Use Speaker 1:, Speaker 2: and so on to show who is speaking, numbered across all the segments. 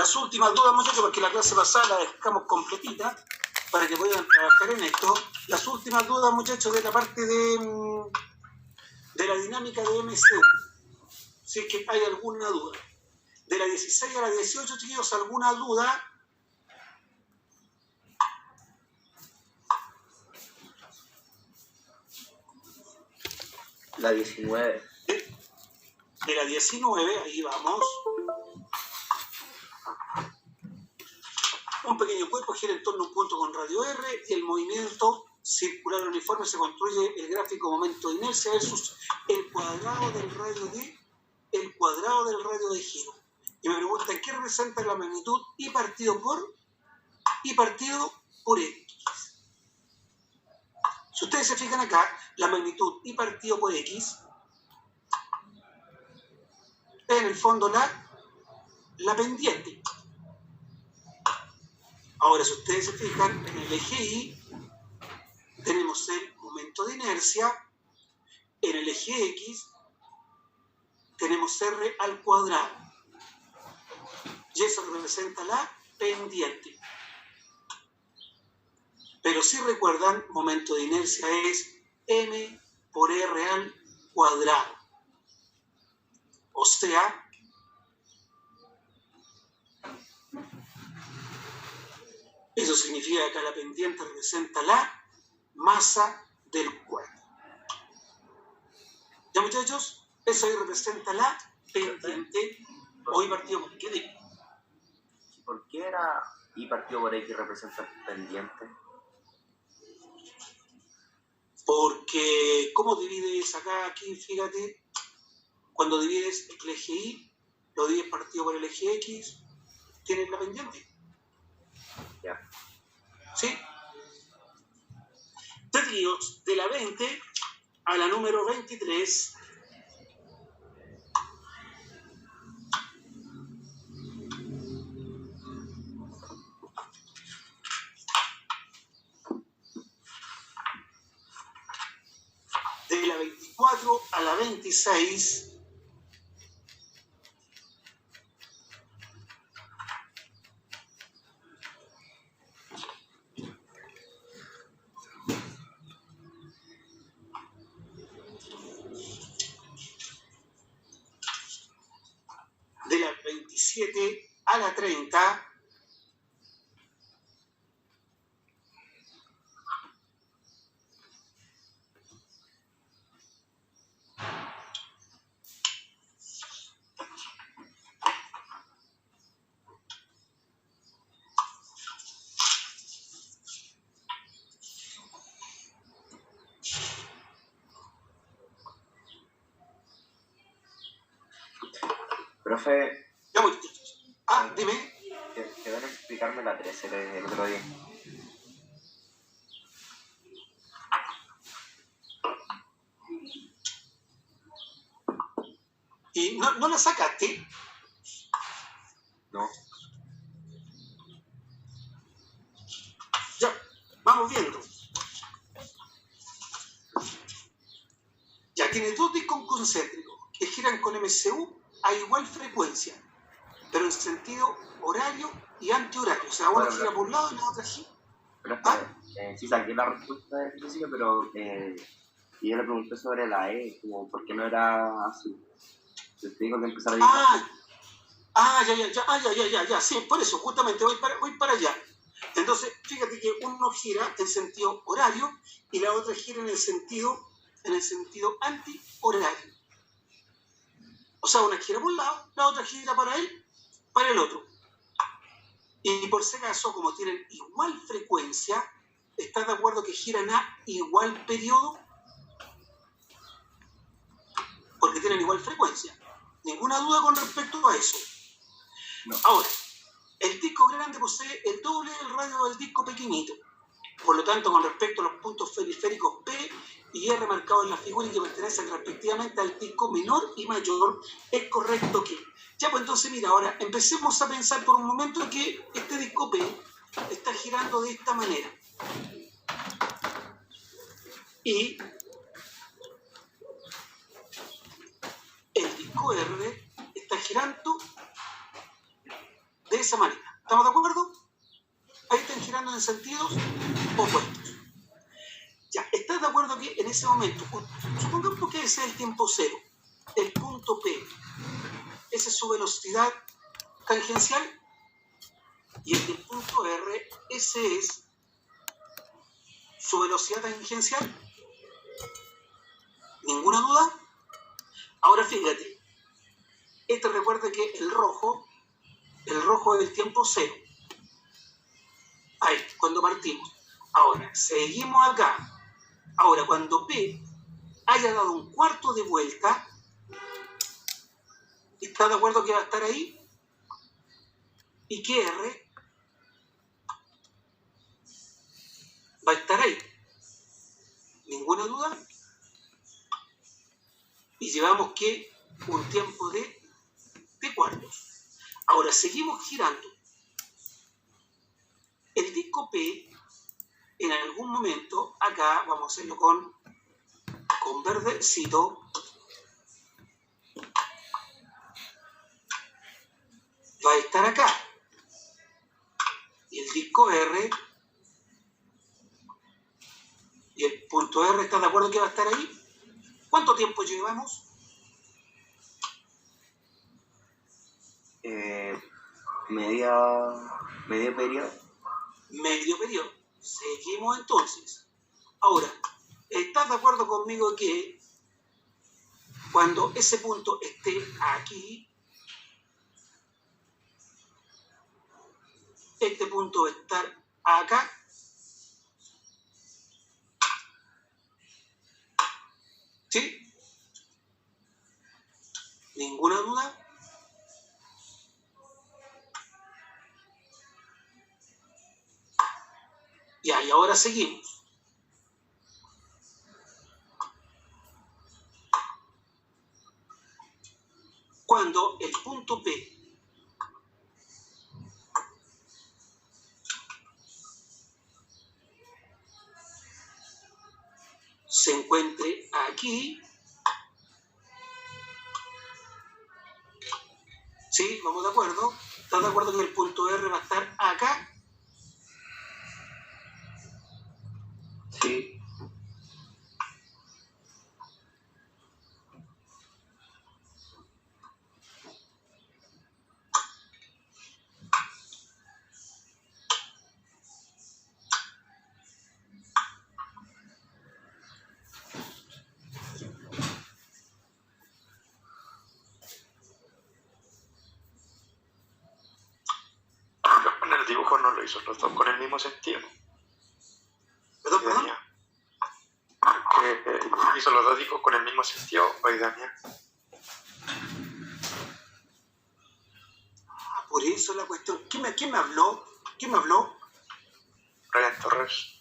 Speaker 1: Las últimas dudas, muchachos, porque la clase pasada la dejamos completita para que puedan trabajar en esto. Las últimas dudas, muchachos, de la parte de la dinámica de MCU. Si es que hay alguna duda. De la 16 a la 18, chiquillos, ¿alguna duda?
Speaker 2: La 19.
Speaker 1: De la 19, ahí vamos. Un pequeño cuerpo gira en torno a un punto con radio R y el movimiento circular uniforme se construye el gráfico momento de inercia versus el cuadrado del radio de giro. Y me preguntan qué representa la magnitud I partido por X. Si ustedes se fijan acá, la magnitud I partido por X es en el fondo la pendiente. Ahora, si ustedes se fijan, en el eje Y tenemos el momento de inercia, en el eje X tenemos R al cuadrado. Y eso representa la pendiente. Pero si recuerdan, momento de inercia es M por R al cuadrado. O sea, eso significa que la pendiente representa la masa del cuerpo. ¿Ya, muchachos? Eso ahí representa la pendiente o I partido por X.
Speaker 2: ¿Por qué era I partido por X representa pendiente?
Speaker 1: Porque, ¿cómo divides acá, aquí? Fíjate, cuando divides el eje Y, lo divides partido por el eje X, tienes la pendiente.
Speaker 2: Ya.
Speaker 1: ¿Sí? Tríos de la 20 a la número 23. De la 24 a la 26. De la 27 a la 30.
Speaker 2: Profe,
Speaker 1: Ya, muchachos. Dime.
Speaker 2: quedó en explicarme la 13 el otro día.
Speaker 1: ¿Y no la sacaste?
Speaker 2: No.
Speaker 1: Ya, vamos viendo. Ya tiene dos discos concéntricos que giran con MCU a igual frecuencia, pero en sentido horario y antihorario. O sea, una gira por un lado y la otra gira.
Speaker 2: Pero sí saqué la respuesta del principio, pero y yo le pregunté sobre la E, como por qué no era azul. Te digo que empezar a
Speaker 1: Ya, sí, por eso, justamente voy para allá. Entonces, fíjate que uno gira en sentido horario y la otra gira en el sentido antihorario. O sea, una gira por un lado, la otra gira para el otro. Y por si acaso, como tienen igual frecuencia, ¿estás de acuerdo que giran a igual periodo? Porque tienen igual frecuencia. Ninguna duda con respecto a eso.
Speaker 2: No.
Speaker 1: Ahora, el disco grande posee el doble del radio del disco pequeñito. Por lo tanto, con respecto a los puntos periféricos P y R marcados en la figura y que pertenecen respectivamente al disco menor y mayor, es correcto que... Ya, pues entonces, mira, ahora empecemos a pensar por un momento que este disco P está girando de esta manera. Y el disco R está girando de esa manera. ¿Estamos de acuerdo? Ahí están girando en sentidos opuestos. Ya, ¿estás de acuerdo que en ese momento, supongamos que ese es el tiempo cero, el punto P, esa es su velocidad tangencial, y el punto R, ese es su velocidad tangencial? ¿Ninguna duda? Ahora fíjate, recuerda que el rojo es el tiempo cero. Ahí, cuando partimos. Ahora, seguimos acá. Ahora, cuando P haya dado un cuarto de vuelta, ¿está de acuerdo que va a estar ahí? Y que R va a estar ahí. ¿Ninguna duda? Y llevamos que un tiempo de cuartos. Ahora, seguimos girando. El disco P, en algún momento, acá, vamos a hacerlo con verdecito, va a estar acá. Y el disco R, y el punto R, ¿estás de acuerdo que va a estar ahí? ¿Cuánto tiempo llevamos?
Speaker 2: Medio periodo.
Speaker 1: Medio periodo. Seguimos entonces. Ahora, ¿estás de acuerdo conmigo que cuando ese punto esté aquí, este punto va a estar acá? ¿Sí? ¿Ninguna duda? Ya, y ahora seguimos. Cuando el punto P se encuentre aquí, ¿sí? ¿Vamos de acuerdo? ¿Estás de acuerdo que el punto R va a estar acá?
Speaker 2: Sí.
Speaker 3: El dibujo no lo hizo los dos con el mismo sentido.
Speaker 1: ¿Perdón?
Speaker 3: Que hizo los dos dibujos con el mismo sentido, hoy Damián.
Speaker 1: Por eso la cuestión. ¿Quién me habló? ¿Quién me habló?
Speaker 3: Brian Torres.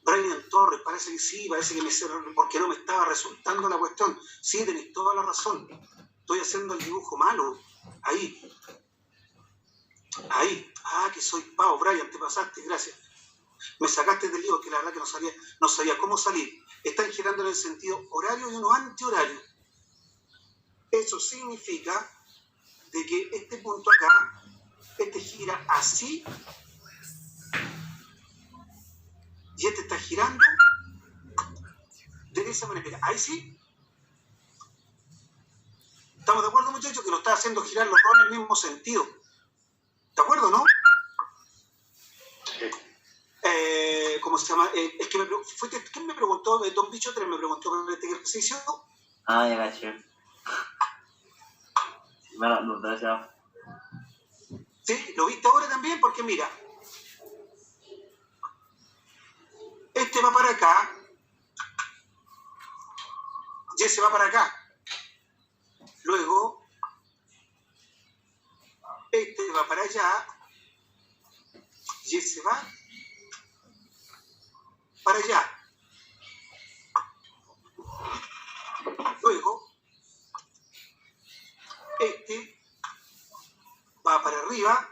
Speaker 1: Brian Torres, parece que sí, parece que porque no me estaba resultando la cuestión. Sí, tenéis toda la razón. Estoy haciendo el dibujo malo. Ahí. Que soy pavo, Brian, te pasaste, gracias. Me sacaste del lío, que la verdad que no sabía cómo salir. Están girando en el sentido horario y uno antihorario. Eso significa de que este punto acá, gira así, y este está girando de esa manera. Ahí sí. ¿Estamos de acuerdo, muchachos? Que lo está haciendo girar los dos en el mismo sentido. ¿De acuerdo, no?
Speaker 3: Sí.
Speaker 1: ¿Cómo se llama? Es que ¿quién me preguntó? Don Bicho 3 me preguntó por este ejercicio.
Speaker 2: Ya caché. Bueno, gracias.
Speaker 1: ¿Sí? ¿Lo viste ahora también? Porque mira, este va para acá y ese va para acá. Luego, este va para allá y ese va para allá. Luego, este va para arriba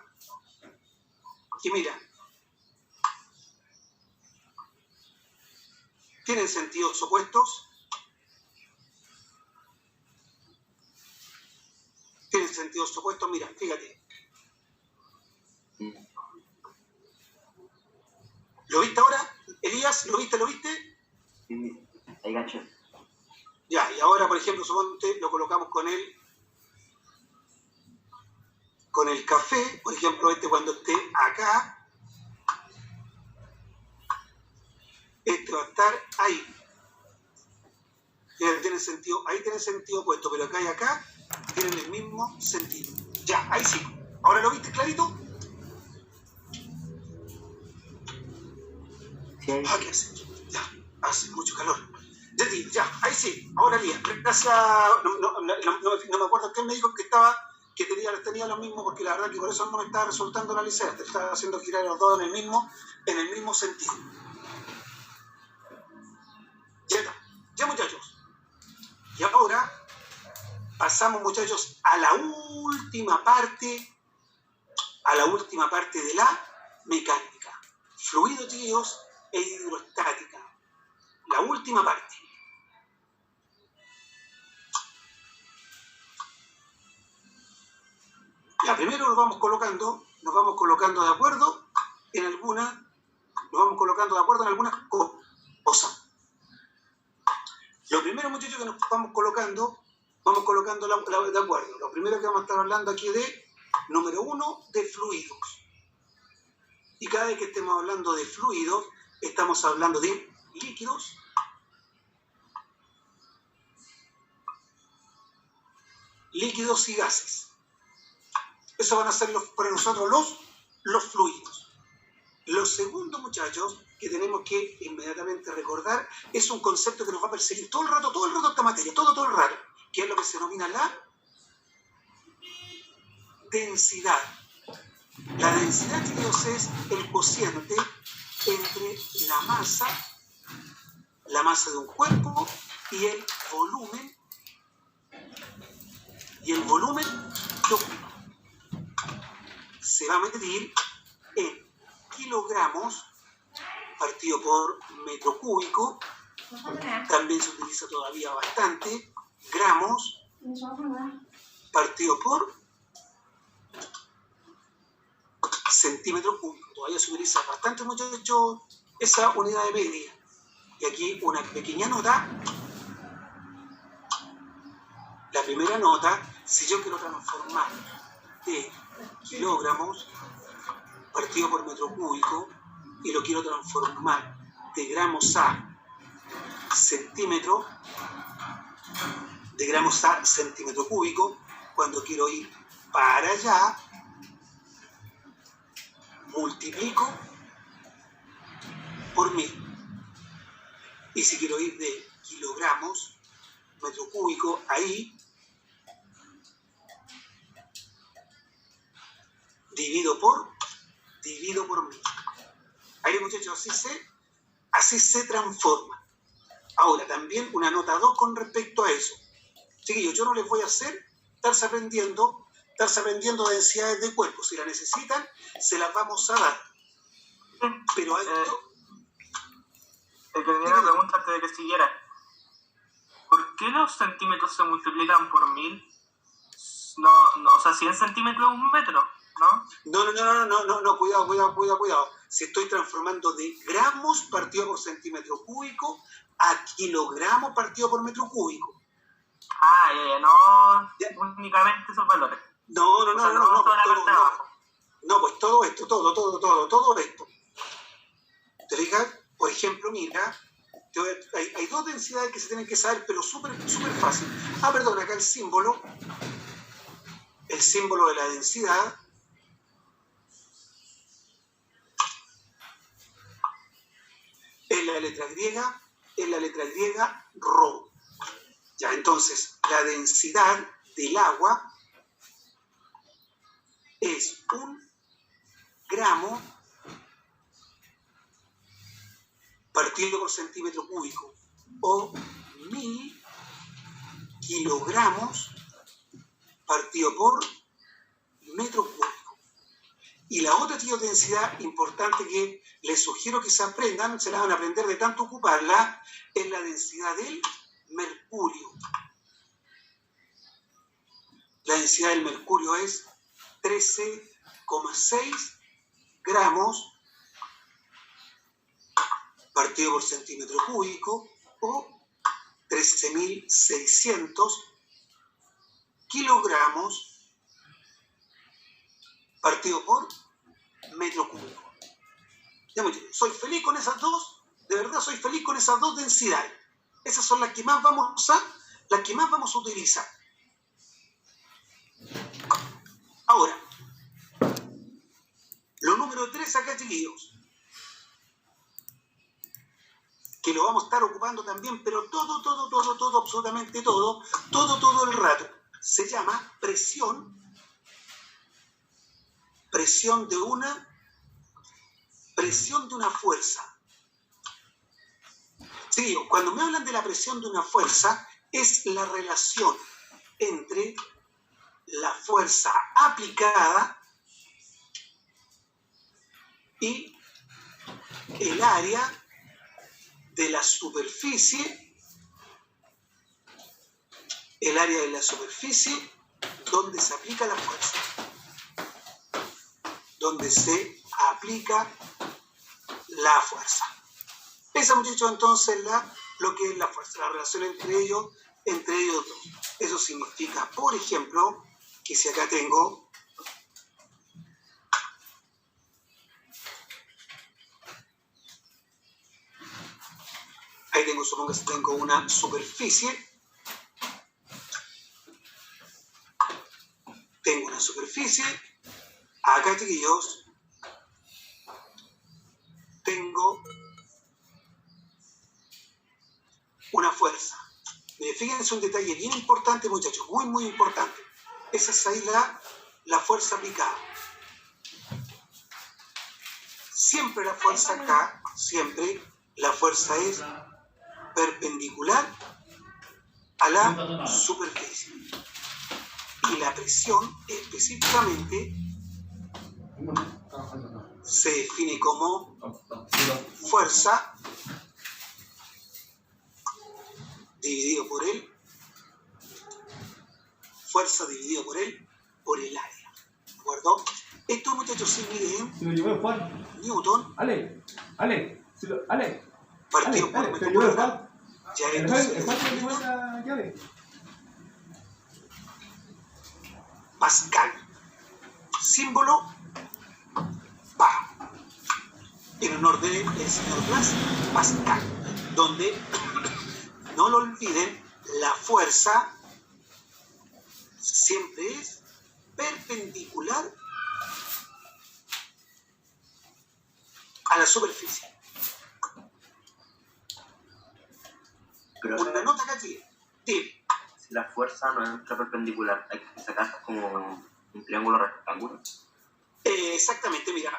Speaker 1: y mira, tienen sentidos opuestos. Tienen sentidos opuestos, mira, fíjate. ¿Lo viste ahora, Elías? ¿Lo viste?
Speaker 2: Sí, ahí gacho.
Speaker 1: Ya, y ahora, por ejemplo, suponte, lo colocamos con el café, por ejemplo, cuando esté acá, va a estar ahí. Tiene sentido, ahí tiene sentido opuesto, pero acá y acá tienen el mismo sentido. Ya, ahí sí. ¿Ahora lo viste clarito?
Speaker 2: Sí.
Speaker 1: ¿Qué hace? Ya, hace mucho calor. Ya, ahí sí. Ahora Lía, gracias. No me acuerdo qué me dijo que tenía lo mismo, porque la verdad que por eso no me estaba resultando la licea. Te estaba haciendo girar los dos en el mismo sentido. Ya muchachos. Y ahora pasamos, muchachos, a la última parte de la mecánica. Fluidos, tíos, e hidrostática. La última parte. Ya, primero nos vamos colocando de acuerdo en algunas cosas. Lo primero, muchachos, que nos vamos colocando de acuerdo. Lo primero que vamos a estar hablando aquí número 1, de fluidos. Y cada vez que estemos hablando de fluidos, estamos hablando de líquidos, y gases. Eso van a ser para nosotros los fluidos. Lo segundo, muchachos, que tenemos que inmediatamente recordar, es un concepto que nos va a perseguir todo el rato esta materia, todo el rato, que es lo que se denomina la densidad. La densidad, chicos, es el cociente entre la masa de un cuerpo y el volumen de un cuerpo. Se va a medir en kilogramos partido por metro cúbico. También se utiliza todavía bastante gramos partido por centímetro cúbico. Todavía se utiliza bastante, muchachos, esa unidad de medida. Y aquí una pequeña nota. La primera nota, si yo quiero transformar de kilogramos partido por metro cúbico y lo quiero transformar de gramos a centímetro, centímetro cúbico, cuando quiero ir para allá, multiplico por 1000. Y si quiero ir de kilogramos, metro cúbico, ahí, divido por 1000. Ahí, muchachos, así se transforma. Ahora, también una nota 2 con respecto a eso. Chiquillos, yo no les voy a hacer estarse aprendiendo densidades de cuerpo. Si la necesitan, se las vamos a dar. Pero hay
Speaker 4: el que tenía una pregunta antes de que siguiera. ¿Por qué los centímetros se multiplican por 1000? No, o sea, 100 centímetros es un metro, ¿no?
Speaker 1: No, cuidado. Si estoy transformando de gramos partido por centímetro cúbico a kilogramos partido por metro cúbico.
Speaker 4: Únicamente esos valores.
Speaker 1: No. Pues todo esto. ¿Te fijas? Por ejemplo, mira, hay dos densidades que se tienen que saber, pero súper fácil. Perdón, acá el símbolo de la densidad es la letra griega ρ. Ya, entonces, la densidad del agua es 1 gramo partido por centímetro cúbico o 1000 kilogramos partido por metro cúbico. Y la otra, tío, densidad importante que les sugiero que se aprendan, se la van a aprender de tanto ocuparla, es la densidad del mercurio. La densidad del mercurio es 13,6 gramos partido por centímetro cúbico o 13.600 kilogramos partido por metro cúbico. Soy feliz con esas dos, de verdad soy feliz con esas dos densidades. Esas son las que más vamos a utilizar. Ahora, lo número 3 acá, chiquillos, que lo vamos a estar ocupando también, pero todo, absolutamente todo el rato. Se llama presión de una fuerza. Sí, cuando me hablan de la presión de una fuerza, es la relación entre la fuerza aplicada y el área de la superficie, donde se aplica la fuerza. Donde se aplica la fuerza. Esa, muchachos, entonces lo que es la fuerza, la relación entre ellos dos. Eso significa, por ejemplo, que si acá tengo supongo que tengo una superficie, acá, chiquillos, tengo una fuerza. Fíjense un detalle bien importante, muchachos, muy importante. Esa es ahí la fuerza aplicada. Siempre la fuerza acá, la fuerza es perpendicular a la superficie. Y la presión específicamente se define como fuerza dividido por el área. ¿De acuerdo? Esto, muchachos, se mide en Newton. Partido por metro cuadrado. Ya esto Pascal. Símbolo Pa. En honor del señor Blas Pascal. Donde, no lo olviden, la fuerza siempre es perpendicular a la superficie.
Speaker 2: Pero
Speaker 1: una nota acá aquí. Dime.
Speaker 2: Si la fuerza no es perpendicular, hay que sacar como un triángulo rectángulo.
Speaker 1: Exactamente, mira,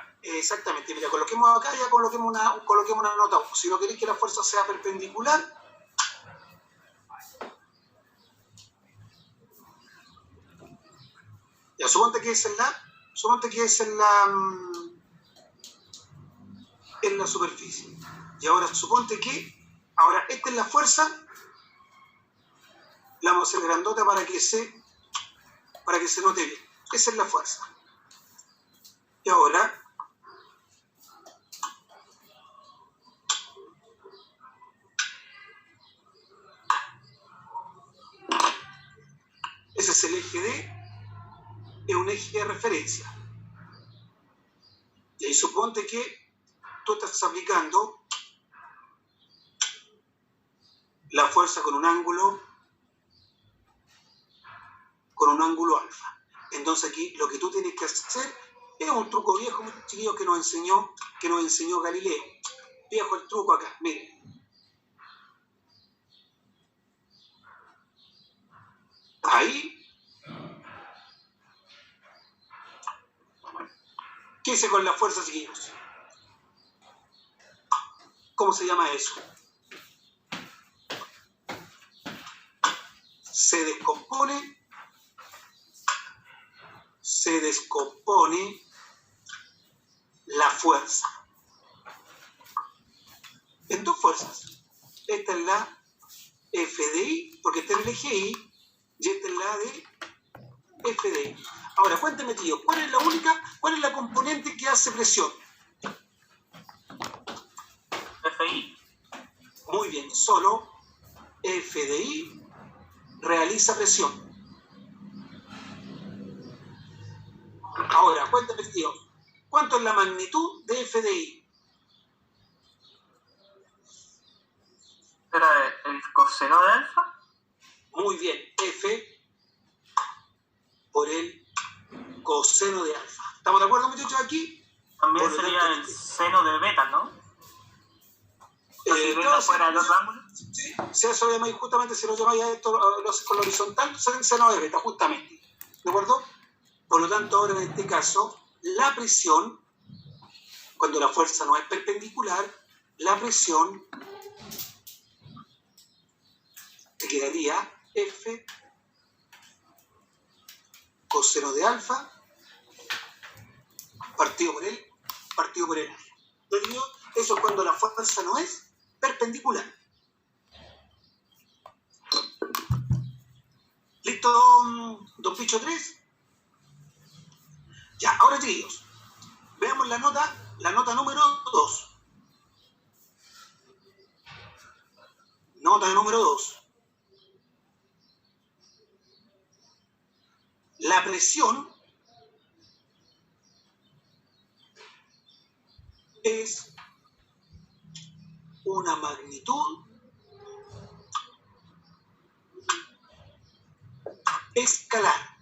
Speaker 1: coloquemos acá, ya coloquemos una nota. Si no queréis que la fuerza sea perpendicular, ya suponte que es en la superficie. Y ahora suponte que, esta es la fuerza, la vamos a hacer grandota para que se note bien. Esa es la fuerza. Y ahora, ese es el eje D, es un eje de referencia. Y ahí suponte que tú estás aplicando la fuerza con un ángulo alfa. Entonces aquí lo que tú tienes que hacer es un truco viejo, chiquillos, que nos enseñó Galileo. Viejo el truco acá, miren. Ahí. ¿Qué hice con la fuerza, chiquillos? ¿Cómo se llama eso? Se descompone la fuerza en dos fuerzas. Esta es la FDI, porque está en el eje I, y esta es la de FDI. Ahora, cuénteme, tío, ¿cuál es la componente que hace presión?
Speaker 4: FI.
Speaker 1: Muy bien, solo F de I realiza presión. Ahora, cuéntame, tío, ¿cuánto es la magnitud de F de I?
Speaker 4: ¿Era el coseno de alfa?
Speaker 1: Muy bien, F por el coseno de alfa. ¿Estamos de acuerdo, muchachos, aquí?
Speaker 4: También
Speaker 1: Por lo
Speaker 4: sería
Speaker 1: tanto,
Speaker 4: el seno de beta, ¿no? Si beta
Speaker 1: claro,
Speaker 4: fuera el otro ángulo.
Speaker 1: Sí, si eso lo llamáis, justamente si lo llamáis a esto con lo horizontal, sale seno de beta, justamente. ¿De acuerdo? Por lo tanto, ahora en este caso, la presión, cuando la fuerza no es perpendicular, la presión te quedaría F coseno de alfa partido por el área. ¿Entendido? Eso es cuando la fuerza no es perpendicular. ¿Listo, don Picho 3? Ya, ahora chiquillos, veamos la nota número 2. Nota número 2. La presión es una magnitud escalar.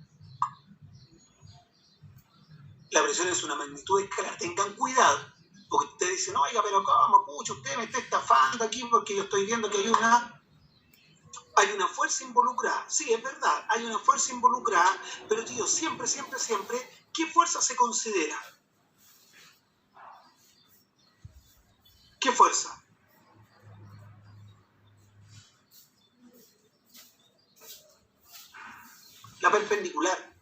Speaker 1: La presión es una magnitud escalar. Tengan cuidado, porque ustedes dicen, oiga, pero ¿cómo? Pucha, usted me está estafando aquí porque yo estoy viendo que hay una fuerza involucrada. Sí, es verdad, hay una fuerza involucrada, pero tío, siempre, ¿qué fuerza se considera? ¿Qué fuerza? La perpendicular.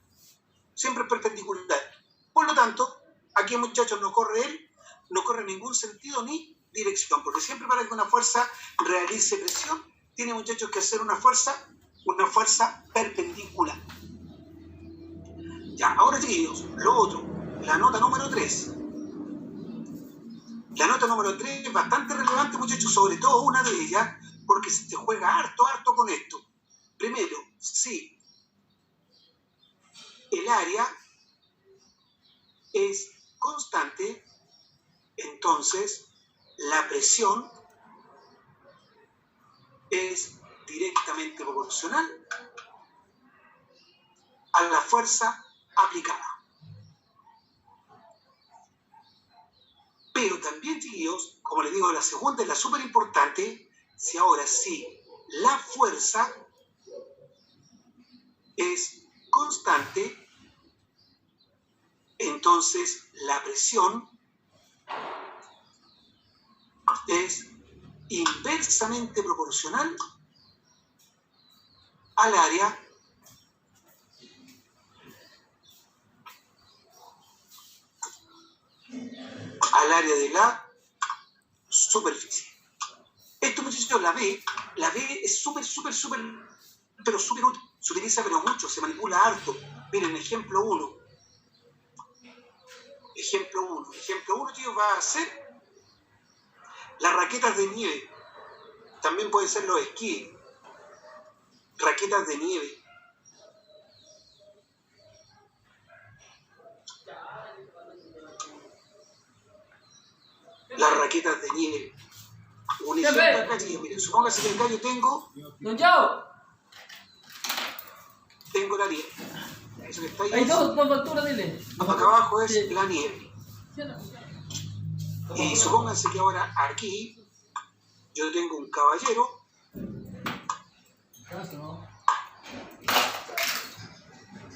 Speaker 1: Siempre es perpendicular. Por lo tanto, aquí, muchachos, no corre ningún sentido ni dirección, porque siempre para que una fuerza realice presión, tiene, muchachos, que hacer una fuerza perpendicular. Ya, ahora, chiquillos, lo otro, la nota número 3. La nota número 3 es bastante relevante, muchachos, sobre todo una de ellas, porque se te juega harto con esto. Primero, si el área es constante, entonces la presión es directamente proporcional a la fuerza aplicada. Pero también, chiquillos, como les digo, la segunda es la súper importante. Si la fuerza es constante, entonces la presión es inversamente proporcional al área de la superficie. Esto, muchachos, la B es súper, pero súper útil. Se utiliza pero mucho, se manipula harto. Miren, ejemplo 1. Ejemplo 1, chicos, va a ser las raquetas de nieve. También pueden ser los esquíes. Raquetas de nieve. Las raquetas de nieve. Un ejemplo acá, chicos. Miren, supóngase que acá yo tengo la nieve. Eso que está ahí.
Speaker 5: Hay dos facturas, dile.
Speaker 1: Acá abajo es la nieve. Y supónganse que ahora aquí yo tengo un caballero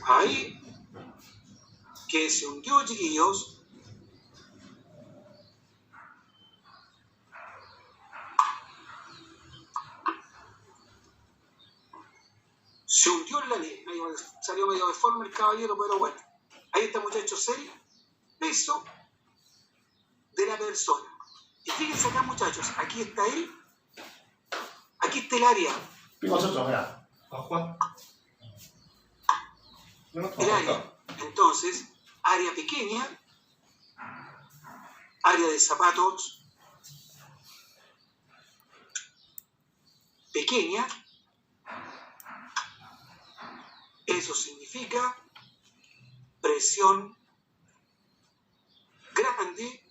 Speaker 1: ahí que se hundió, chiquillos, se hundió en la nieve. Ahí salió medio deforme el caballero, pero bueno, ahí está, muchachos, el peso de la persona. Y fíjense acá, muchachos, aquí está el área.
Speaker 6: Vosotros, mira. Juan.
Speaker 1: El área. Entonces, Entonces, área pequeña, área de zapatos pequeña, eso significa presión grande,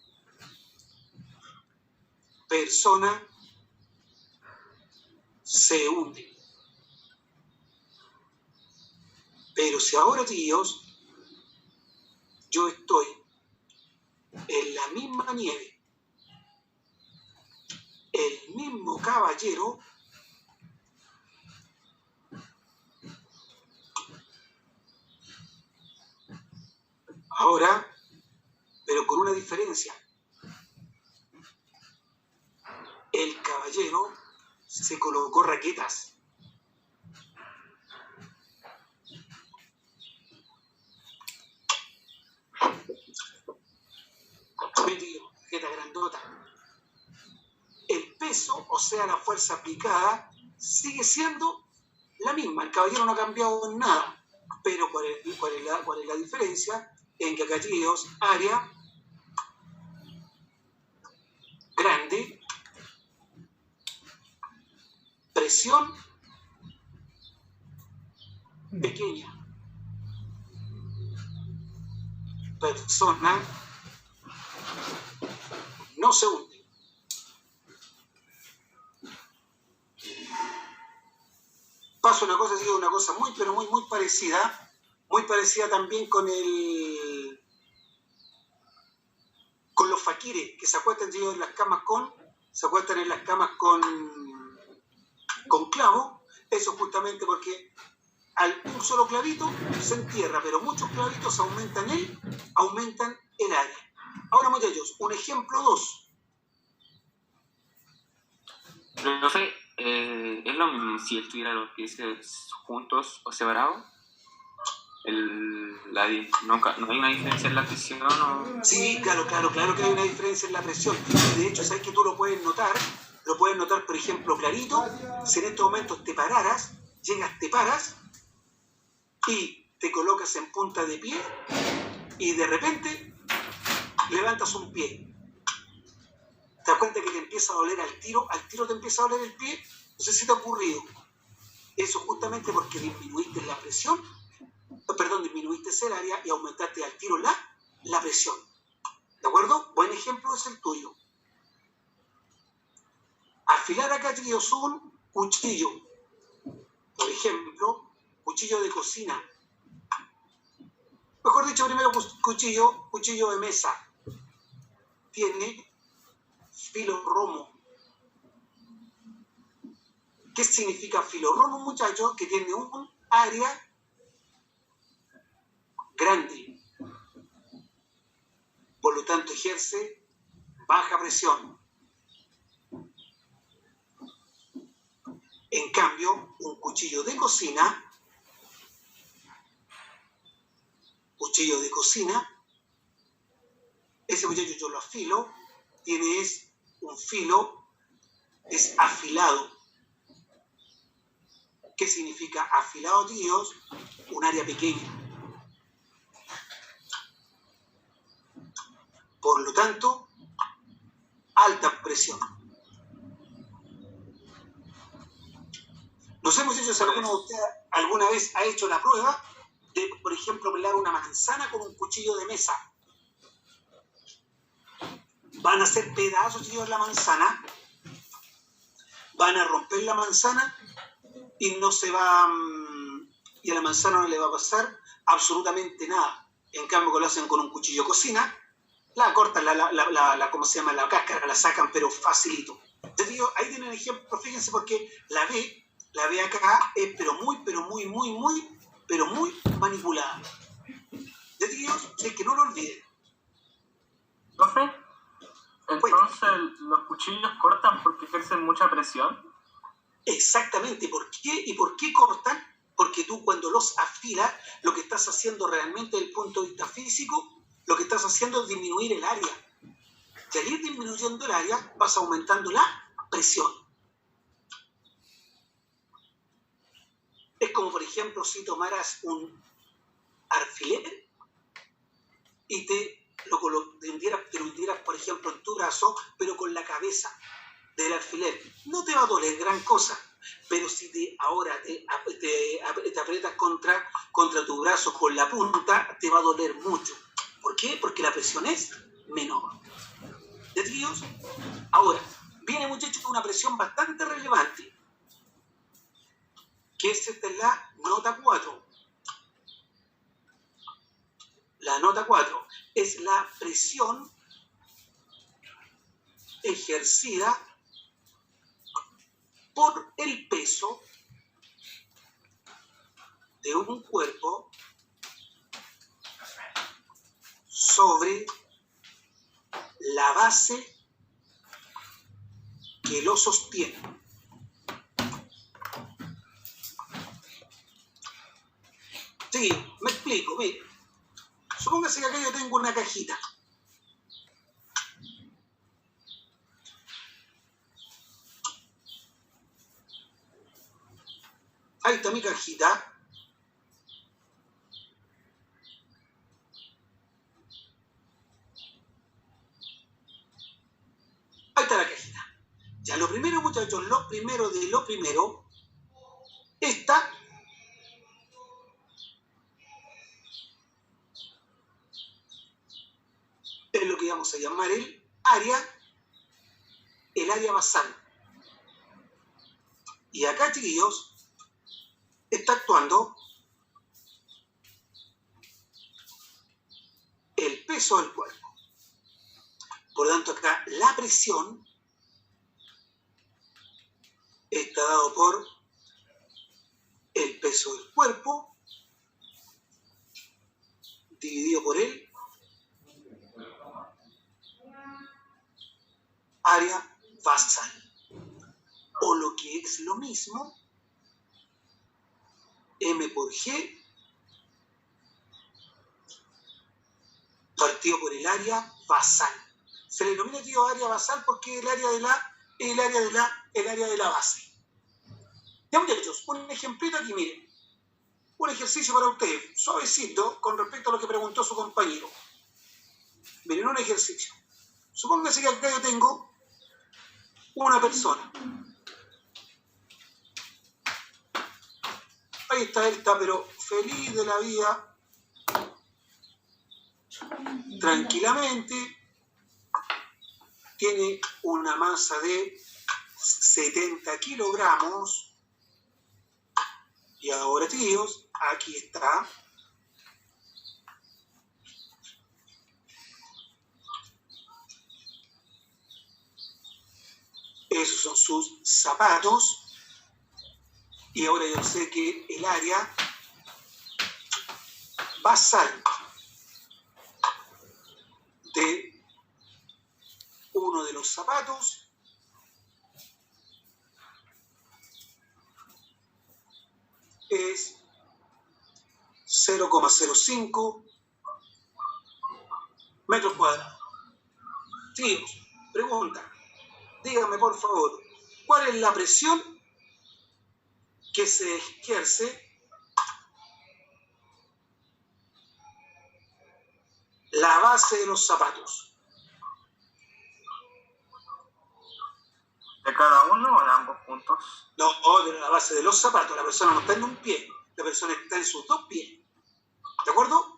Speaker 1: persona se hunde. Pero si ahora, tíos, yo estoy en la misma nieve, el mismo caballero, ahora, pero con una diferencia. El caballero se colocó raquetas. Raqueta grandota. El peso, o sea, la fuerza aplicada, sigue siendo la misma. El caballero no ha cambiado en nada. Pero ¿cuál es la diferencia? En que acá tíos, área grande, presión pequeña, persona no se hunde. Paso una cosa, sigue una cosa muy, pero muy, muy parecida también con los faquires, que se acuestan en las camas con clavo. Eso justamente porque un solo clavito se entierra, pero muchos clavitos aumentan el área. Ahora, muchachos, un ejemplo 2.
Speaker 5: Profe, ¿es lo mismo si él tuviera los pies juntos o separados? ¿No hay una diferencia en la presión? ¿O?
Speaker 1: Sí, claro que hay una diferencia en la presión. De hecho, sabes que tú lo puedes notar, por ejemplo, clarito, si en estos momentos te paras y te colocas en punta de pie y de repente levantas un pie. Te das cuenta que te empieza a doler al tiro te empieza a doler el pie. No sé si te ha ocurrido. Eso justamente porque disminuiste la presión, disminuiste el área y aumentaste al tiro la presión. ¿De acuerdo? Buen ejemplo es el tuyo. Afilar acá, tíos, un cuchillo. Por ejemplo, cuchillo de cocina. Mejor dicho, primero cuchillo de mesa. Tiene filo romo. ¿Qué significa filo romo, muchachos? Que tiene un área grande. Por lo tanto, ejerce baja presión. En cambio, un cuchillo de cocina, ese cuchillo yo lo afilo, un filo, es afilado. ¿Qué significa afilado, tíos? Un área pequeña. Por lo tanto, alta presión. No sé, muchachos, si alguno de ustedes alguna vez ha hecho la prueba de, por ejemplo, pelar una manzana con un cuchillo de mesa. Van a hacer pedazos, tíos, la manzana, van a romper la manzana y y a la manzana no le va a pasar absolutamente nada. En cambio, que lo hacen con un cuchillo de cocina, la cortan, ¿cómo se llama? La cáscara, la sacan, pero facilito. Entonces, digo, ahí tienen el ejemplo, fíjense, porque la B acá es pero muy manipulada. De Dios, es que no lo olviden.
Speaker 4: ¿Profe? Entonces, ¿los cuchillos cortan porque ejercen mucha presión?
Speaker 1: Exactamente. ¿Por qué? ¿Y por qué cortan? Porque tú cuando los afilas, lo que estás haciendo realmente desde el punto de vista físico, lo que estás haciendo es disminuir el área. Y al ir disminuyendo el área, vas aumentando la presión. Es como, por ejemplo, si tomaras un alfiler y te lo hundieras, por ejemplo, en tu brazo, pero con la cabeza del alfiler. No te va a doler gran cosa, pero si ahora te aprietas contra tu brazo con la punta, te va a doler mucho. ¿Por qué? Porque la presión es menor. ¿De tíos? Ahora, viene, muchachos, una presión bastante relevante, que es la nota 4. La nota 4 es la presión ejercida por el peso de un cuerpo sobre la base que lo sostiene. Sí, me explico, mire. Supóngase que acá yo tengo una cajita. Ahí está mi cajita. Ahí está la cajita. Ya, lo primero, muchachos, lo primero está es lo que vamos a llamar el área basal. Y acá, chiquillos, está actuando el peso del cuerpo. Por lo tanto, acá la presión está dado por el peso del cuerpo dividido por el área basal. O lo que es lo mismo, M por G partido por el área basal. Se le denomina, tío, área basal porque es el área de la base. Ya, muchachos, un ejemplito aquí, miren. Un ejercicio para ustedes, suavecito, con respecto a lo que preguntó su compañero. Miren, un ejercicio. Supóngase que acá yo tengo una persona. Ahí está, él está, pero feliz de la vida, tranquilamente, tiene una masa de 70 kilogramos, y ahora, tíos, aquí está, esos son sus zapatos, y ahora yo sé que el área basal de uno de los zapatos es 0,05 metros cuadrados. Sí, pregunta, dígame por favor, ¿cuál es la presión que se ejerce la base de los zapatos?
Speaker 4: ¿De cada uno o de ambos puntos?
Speaker 1: No, de la base de los zapatos. La persona no está en un pie, la persona está en sus dos pies. ¿De acuerdo?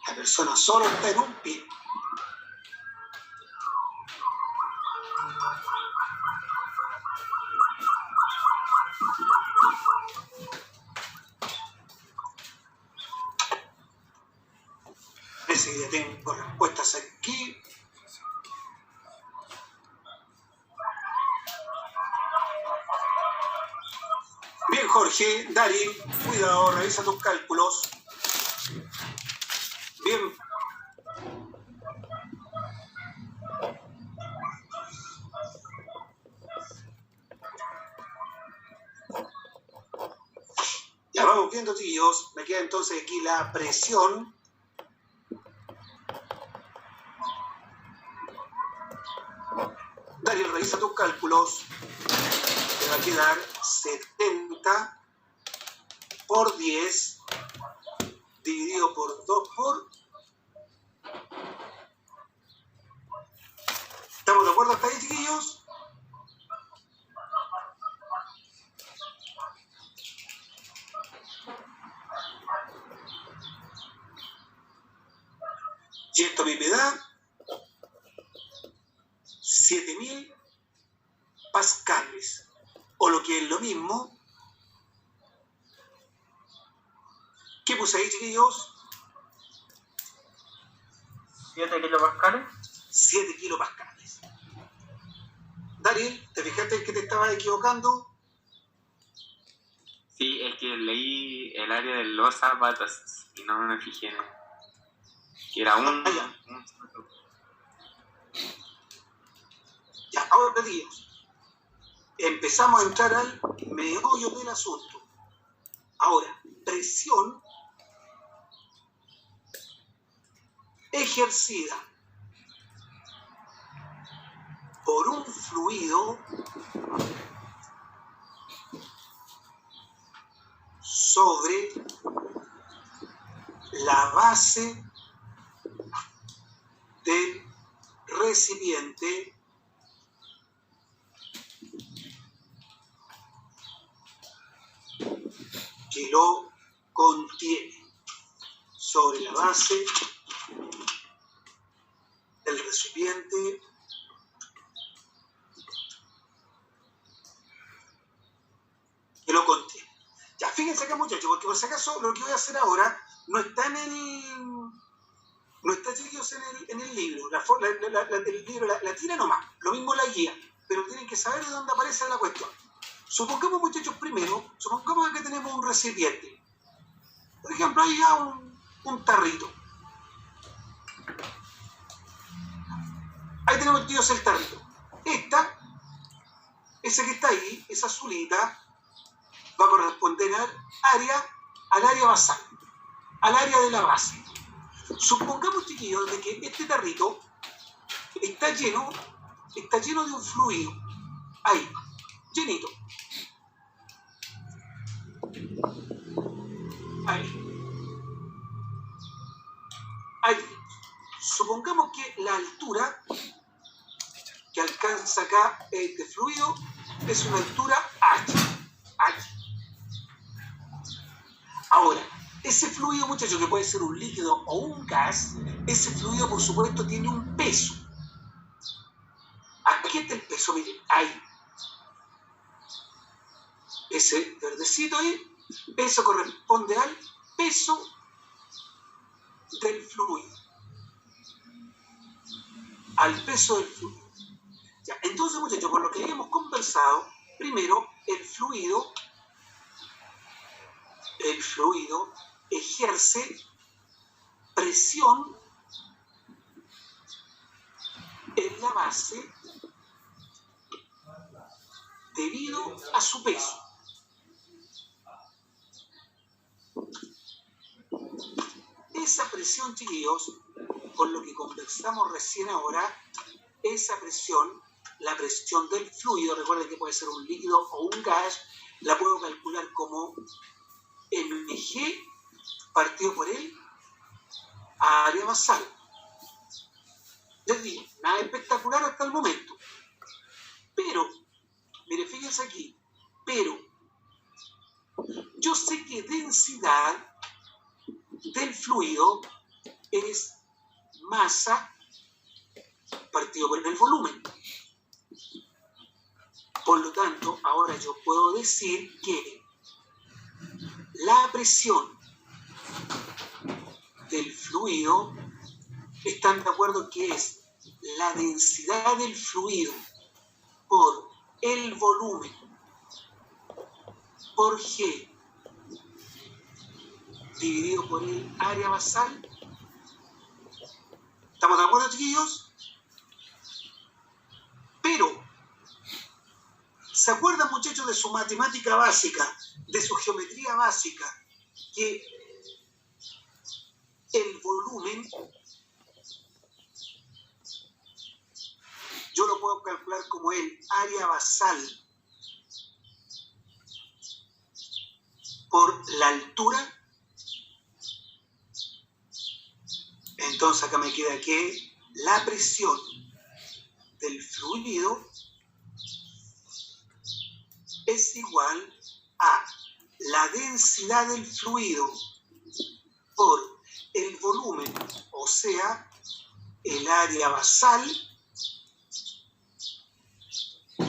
Speaker 1: La persona solo está en un pie. Parece que ya tengo respuestas aquí. Bien, Jorge, Darín, cuidado, revisa tus cálculos. Bien, vamos viendo, chiquillos. Me queda entonces aquí la presión. Daniel, revisa tus cálculos. Te va a quedar 70 por 10 dividido por 2 por... ¿Estamos de acuerdo hasta ahí, chiquillos? Y esto me da 7000 pascales, o lo que es lo mismo. ¿Qué puse ahí, chiquillos?
Speaker 4: 7 kilopascales.
Speaker 1: 7 kilopascales. Daniel, ¿te fijaste que te estabas equivocando?
Speaker 5: Sí, es que leí el área de los zapatos y no me fijé en que era
Speaker 1: Ya, ahora tíos, empezamos a entrar al meollo del asunto. Ahora, presión ejercida por un fluido sobre la base del recipiente que lo contiene, sobre la base del recipiente que lo contiene. Ya, fíjense acá, muchachos, porque por si acaso lo que voy a hacer ahora no está en el... No está, chiquillos, en el libro. El libro la tira nomás. Lo mismo la guía. Pero tienen que saber de dónde aparece la cuestión. Supongamos, muchachos, primero, supongamos que tenemos un recipiente. Por ejemplo, ahí ya un tarrito. Ahí tenemos, tíos, el tarrito. Ese que está ahí, esa azulita, va a corresponder al área basal, al área de la base. Supongamos, chiquillos, de que este tarrito está lleno de un fluido. Ahí, llenito. Ahí. Supongamos que la altura que alcanza acá este fluido es una altura H. Ahora, ese fluido, muchachos, que puede ser un líquido o un gas, ese fluido, por supuesto, tiene un peso. Aquí está el peso, miren, ahí. Ese verdecito ahí, eso corresponde al peso del fluido. Al peso del fluido. Ya, entonces, muchachos, por lo que hemos conversado, primero, el fluido ejerce presión en la base debido a su peso. Esa presión, chiquillos, por lo que conversamos recién ahora, esa presión, la presión del fluido, recuerden que puede ser un líquido o un gas, la puedo calcular como mg partido por el área basal. Les digo, nada espectacular hasta el momento. Pero, mire, fíjense aquí, pero yo sé que densidad del fluido es masa partido por el volumen. Por lo tanto, ahora yo puedo decir que la presión del fluido, están de acuerdo que es la densidad del fluido por el volumen por G dividido por el área basal. ¿Estamos de acuerdo, chiquillos? Pero, ¿se acuerdan, muchachos, de su matemática básica, de su geometría básica, que el volumen yo lo puedo calcular como el área basal por la altura. Entonces acá me queda que la presión del fluido es igual a la densidad del fluido por el volumen, o sea, el área basal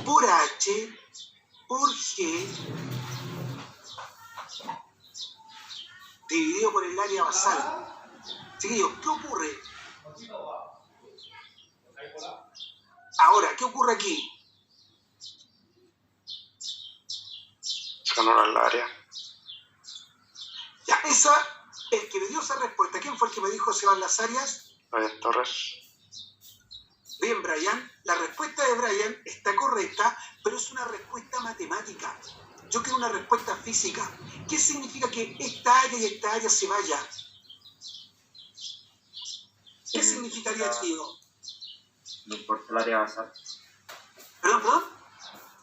Speaker 1: por H por G dividido por el área basal. Chiquillos, ¿qué ocurre? Ahora, ¿qué ocurre aquí?
Speaker 3: Se anula el área.
Speaker 1: Ya, el que me dio esa respuesta, ¿quién fue el que me dijo se van las áreas?
Speaker 3: Brian Torres.
Speaker 1: Bien, Brian, la respuesta de Brian está correcta, pero es una respuesta matemática. Yo quiero una respuesta física. ¿Qué significa que esta área y esta área se vayan? ¿Qué significaría, tío?
Speaker 2: No importa el área basal.
Speaker 1: ¿Perdón?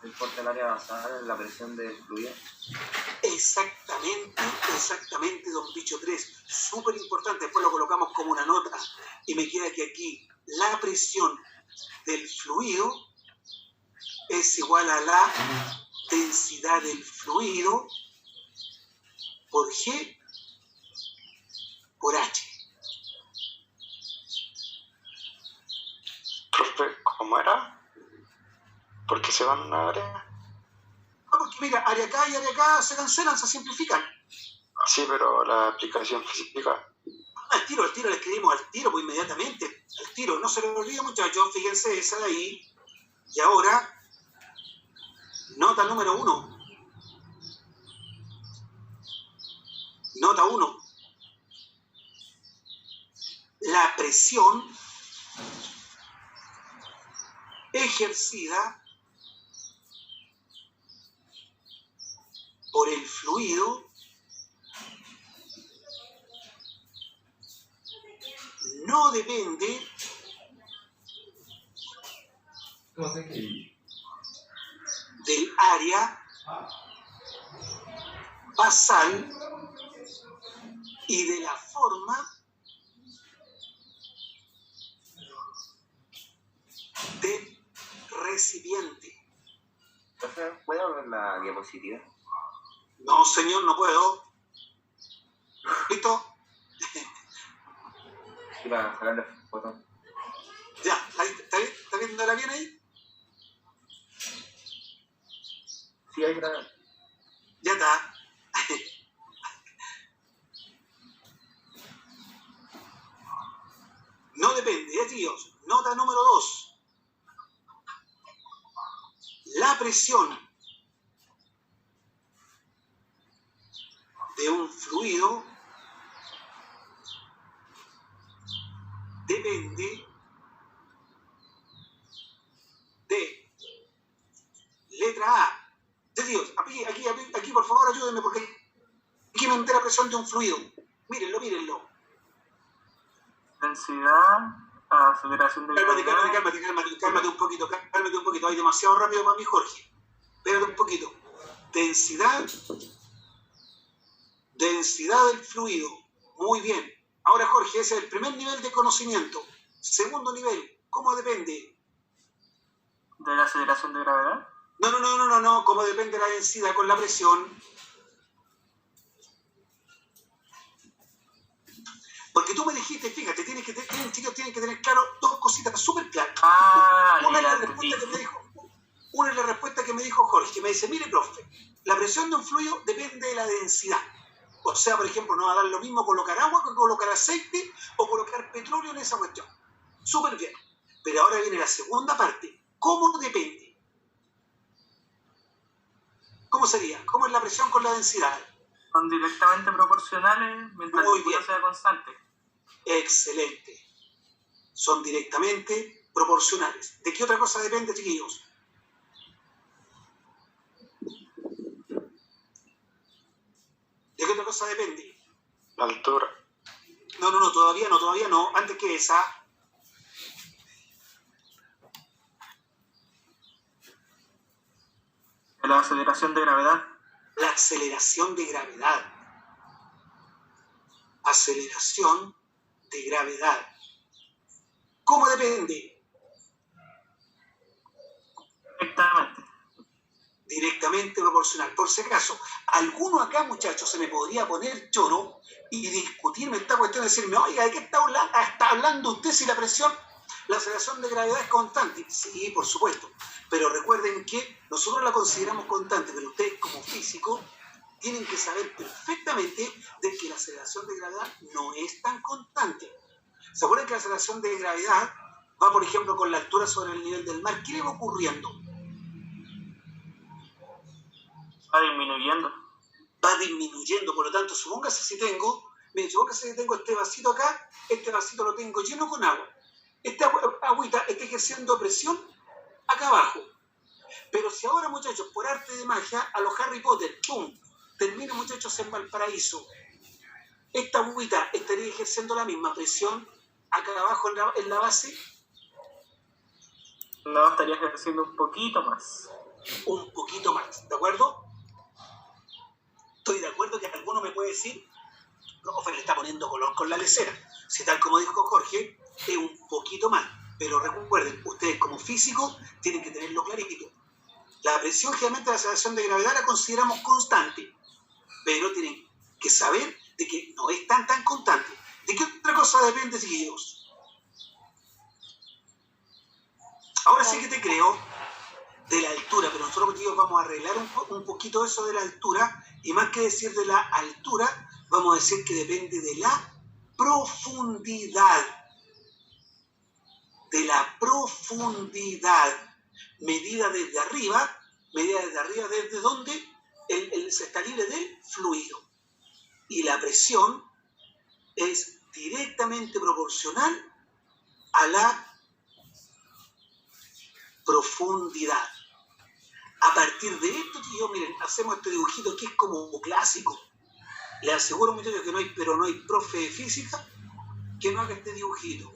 Speaker 2: No importa el área basal, la presión del fluido.
Speaker 1: Exactamente, don Bicho 3. Súper importante, después lo colocamos como una nota. Y me queda que aquí la presión del fluido es igual a la densidad del fluido por G por H.
Speaker 3: Profe, ¿cómo era? ¿Por qué se van a una área?
Speaker 1: Porque mira, área acá y área acá se cancelan, se simplifican.
Speaker 3: Sí, pero la aplicación física.
Speaker 1: Al tiro le escribimos al tiro, pues inmediatamente. Al tiro, no se lo olvide, muchachos, fíjense esa de ahí. Y ahora, nota número 1. Nota 1. La presión ejercida por el fluido no depende del área basal y de la forma del recipiente.
Speaker 2: ¿Puedo ver la diapositiva?
Speaker 1: No, señor, no puedo. ¿Listo?
Speaker 2: Para sacarle foto.
Speaker 1: Ya, ¿está viéndola bien ahí?
Speaker 2: Sí, ahí está.
Speaker 1: Ya está. No depende, ya tíos. Nota número 2. La presión de un fluido depende de letra A. Ya tíos, aquí por favor ayúdenme porque aquí me entra la presión de un fluido. Mírenlo.
Speaker 4: Densidad, aceleración de gravedad.
Speaker 1: Cálmate un poquito. Hay demasiado rápido para mí, Jorge. Espérate un poquito. Densidad del fluido. Muy bien. Ahora, Jorge, ese es el primer nivel de conocimiento. Segundo nivel, ¿cómo depende?
Speaker 4: ¿De la aceleración de gravedad?
Speaker 1: No. ¿Cómo depende la densidad con la presión? Porque tú me dijiste, fíjate, chicos, tienen que tener claro dos cositas súper claras. Una es la respuesta que me dijo Jorge, que me dice, mire, profe, la presión de un fluido depende de la densidad. O sea, por ejemplo, no va a dar lo mismo colocar agua que colocar aceite o colocar petróleo en esa cuestión. Súper bien. Pero ahora viene la segunda parte. ¿Cómo depende? ¿Cómo sería? ¿Cómo es la presión con la densidad?
Speaker 4: Son directamente proporcionales mientras el fluido sea constante.
Speaker 1: Excelente. Son directamente proporcionales. ¿De qué otra cosa depende, chiquillos? ¿De qué qué otra cosa depende?
Speaker 3: La altura.
Speaker 1: No, todavía no. Antes que esa,
Speaker 4: La aceleración de gravedad.
Speaker 1: la aceleración de gravedad. Aceleración de gravedad. ¿Cómo depende?
Speaker 4: Exactamente.
Speaker 1: Directamente proporcional. Por si acaso, alguno acá, muchachos, se me podría poner choro y discutirme esta cuestión, decirme, oiga, ¿de qué está hablando usted si la aceleración de gravedad es constante? Sí, por supuesto, pero recuerden que nosotros la consideramos constante, pero ustedes como físicos tienen que saber perfectamente de que la aceleración de gravedad no es tan constante. ¿Se acuerdan que la aceleración de gravedad va, por ejemplo, con la altura sobre el nivel del mar? ¿Qué le va ocurriendo?
Speaker 4: Va disminuyendo.
Speaker 1: Va disminuyendo, por lo tanto, supóngase que tengo este vasito acá, este vasito lo tengo lleno con agua. Esta agüita está ejerciendo presión acá abajo. Pero si ahora, muchachos, por arte de magia, a los Harry Potter, ¡pum!, termina, muchachos, en Valparaíso, esta agüita estaría ejerciendo la misma presión acá abajo en la base.
Speaker 4: No, estaría ejerciendo un poquito más.
Speaker 1: Un poquito más, ¿de acuerdo? Estoy de acuerdo que alguno me puede decir, profe, le está poniendo color con la lecera. Si tal como dijo Jorge, es un poquito más. Pero recuerden, ustedes como físicos tienen que tenerlo clarito. La presión, generalmente, de la aceleración de gravedad la consideramos constante. Pero tienen que saber de que no es tan constante. ¿De qué otra cosa depende, chiquillos? Ahora sí que te creo de la altura, pero nosotros, chicos, vamos a arreglar un poquito eso de la altura, y más que decir de la altura, vamos a decir que depende de la profundidad. De la profundidad, medida desde arriba, ¿desde dónde? Se está libre del fluido. Y la presión es directamente proporcional a la profundidad. A partir de esto, chicos, miren, hacemos este dibujito que es como clásico. Les aseguro, muchachos, que no hay profe de física que no haga este dibujito.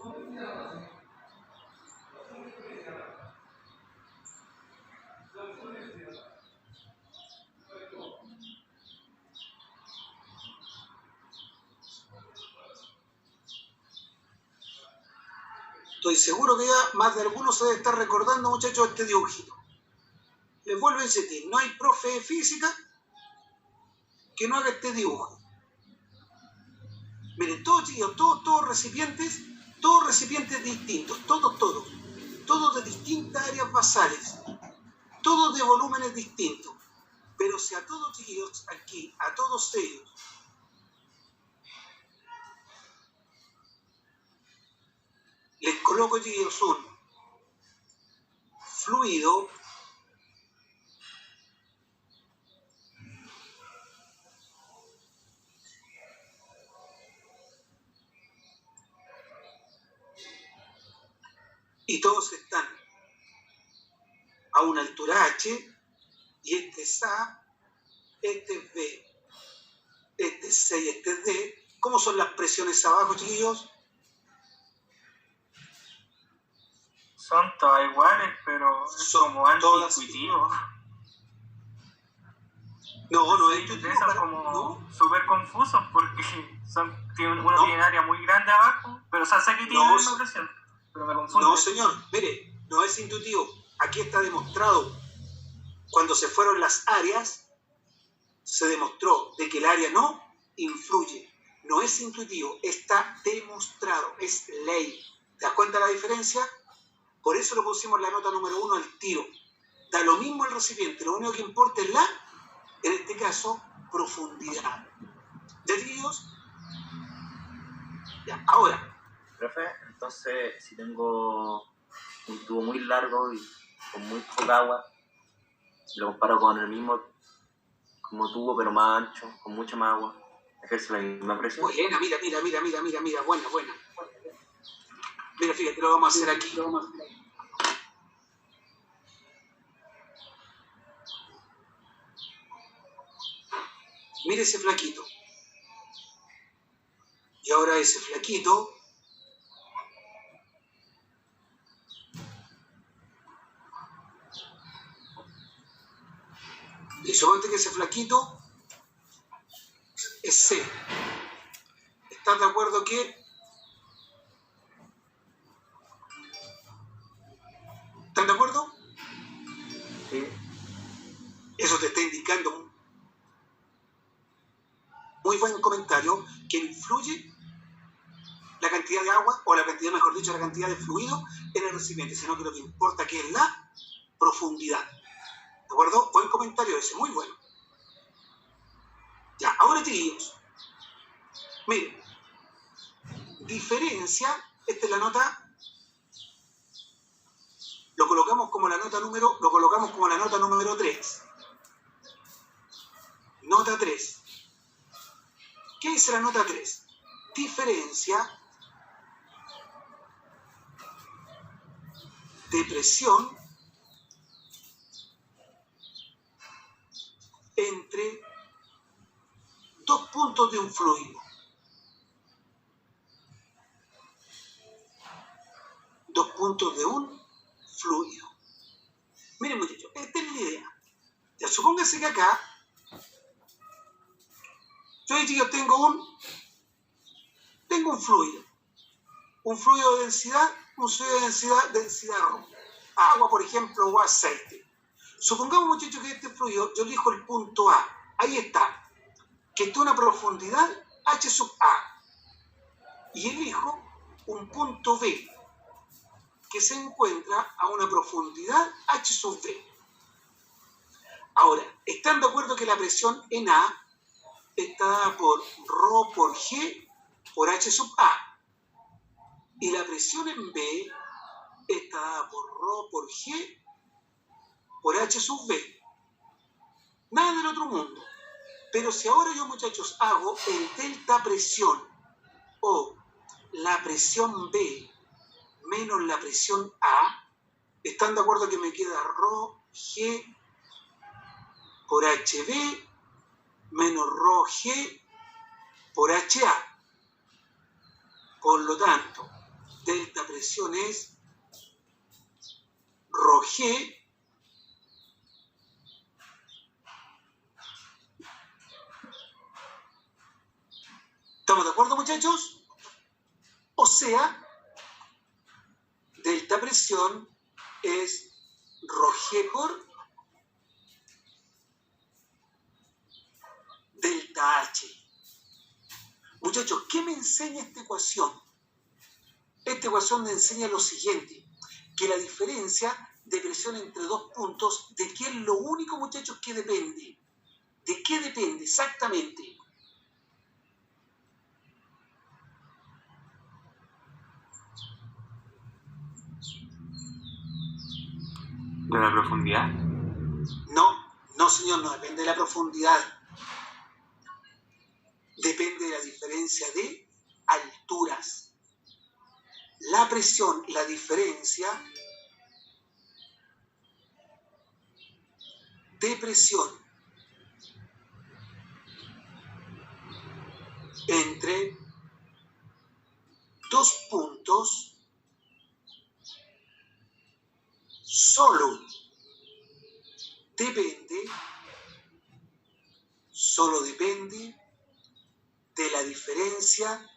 Speaker 1: Estoy seguro que ya más de algunos se debe estar recordando, muchachos, este dibujito. Les vuelvo a insistir, no hay profe de física que no haga este dibujo. Miren, todos, chicos, todos recipientes distintos, todos de distintas áreas basales, todos de volúmenes distintos. Pero si a todos, chiquillos, aquí, a todos ellos, les coloco, chiquillos, un fluido y todos están a una altura H, y este es A, este es B, este es C y este es D. ¿Cómo son las presiones abajo, chiquillos?
Speaker 4: Son todas iguales, pero
Speaker 1: Son
Speaker 4: como
Speaker 1: todas
Speaker 4: anti-intuitivo.
Speaker 1: No es
Speaker 4: Sí,
Speaker 1: intuitivo.
Speaker 4: son como
Speaker 1: ¿no?
Speaker 4: súper confusos porque uno tiene un área muy grande abajo, pero o sea, sé que tiene la misma presión, pero me confunde.
Speaker 1: No, señor, mire, no es intuitivo. Aquí está demostrado. Cuando se fueron las áreas, se demostró de que el área no influye. No es intuitivo, está demostrado, es ley. ¿Te das cuenta de la diferencia? Por eso le pusimos la nota número 1 al tiro. Da lo mismo el recipiente, lo único que importa es la, en este caso, profundidad. ¿Ya, chicos? Ya, ahora.
Speaker 2: Profe, entonces, si tengo un tubo muy largo y con muy poca agua, lo comparo con el mismo como tubo, pero más ancho, con mucha más agua, ejerce la misma presión.
Speaker 1: Buena, mira, buena. Mira, fíjate, lo vamos a hacer aquí. Mire ese flaquito. Y ahora ese flaquito y suponte que ese flaquito es C. ¿Estás de acuerdo que? ¿Están de acuerdo?
Speaker 2: Sí.
Speaker 1: Eso te está indicando un muy buen comentario que influye la cantidad de agua, o la cantidad, mejor dicho, la cantidad de fluido en el recipiente, sino que lo que importa que es la profundidad. ¿De acuerdo? Buen comentario ese, muy bueno. Ya, ahora chiquillos. Miren, diferencia, esta es la nota, lo colocamos como la nota número 3. Nota 3. ¿Qué dice la nota 3? Diferencia de presión entre dos puntos de un fluido. Dos puntos de un fluido. Miren muchachos, esta es la idea. Ya supóngase que acá yo tengo un fluido. Un fluido de densidad, densidad ρ. Agua, por ejemplo, o aceite. Supongamos, muchachos, que este fluido, yo elijo el punto A. Ahí está. Que está a una profundidad H sub A. Y elijo un punto B, que se encuentra a una profundidad H sub B. Ahora, ¿están de acuerdo que la presión en A está dada por ρ por G por H sub A? Y la presión en B está dada por ρ por G por H sub B. Nada del otro mundo. Pero si ahora yo, muchachos, hago el delta presión o la presión B menos la presión A, ¿están de acuerdo que me queda ρ G por HB menos ρ G por HA? Por lo tanto, delta presión es ρ G ¿estamos de acuerdo, muchachos? O sea, delta presión es ρ G por delta H. Muchachos, ¿qué me enseña esta ecuación? Esta ecuación me enseña lo siguiente, que la diferencia de presión entre dos puntos, ¿de qué es lo único, muchachos, que depende? ¿De qué depende exactamente?
Speaker 5: ¿De la profundidad?
Speaker 1: No, señor, no depende de la profundidad. Depende de la diferencia de alturas. La presión, la diferencia de presión entre dos puntos solo depende de la diferencia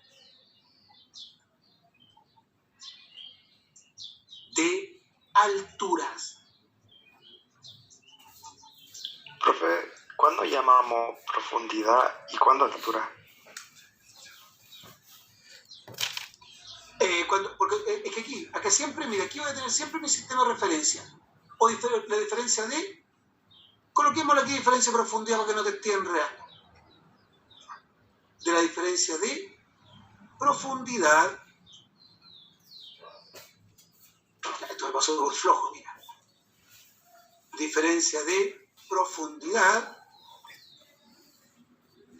Speaker 1: de alturas.
Speaker 3: Profe, ¿cuándo llamamos profundidad y cuándo altura?
Speaker 1: Porque es que acá siempre, mira, aquí voy a tener siempre mi sistema de referencia. O la diferencia de, coloquémosle aquí diferencia de profundidad para que no te esté enredando. De la diferencia de profundidad. Esto me pasó por flojo, mira. Diferencia de profundidad.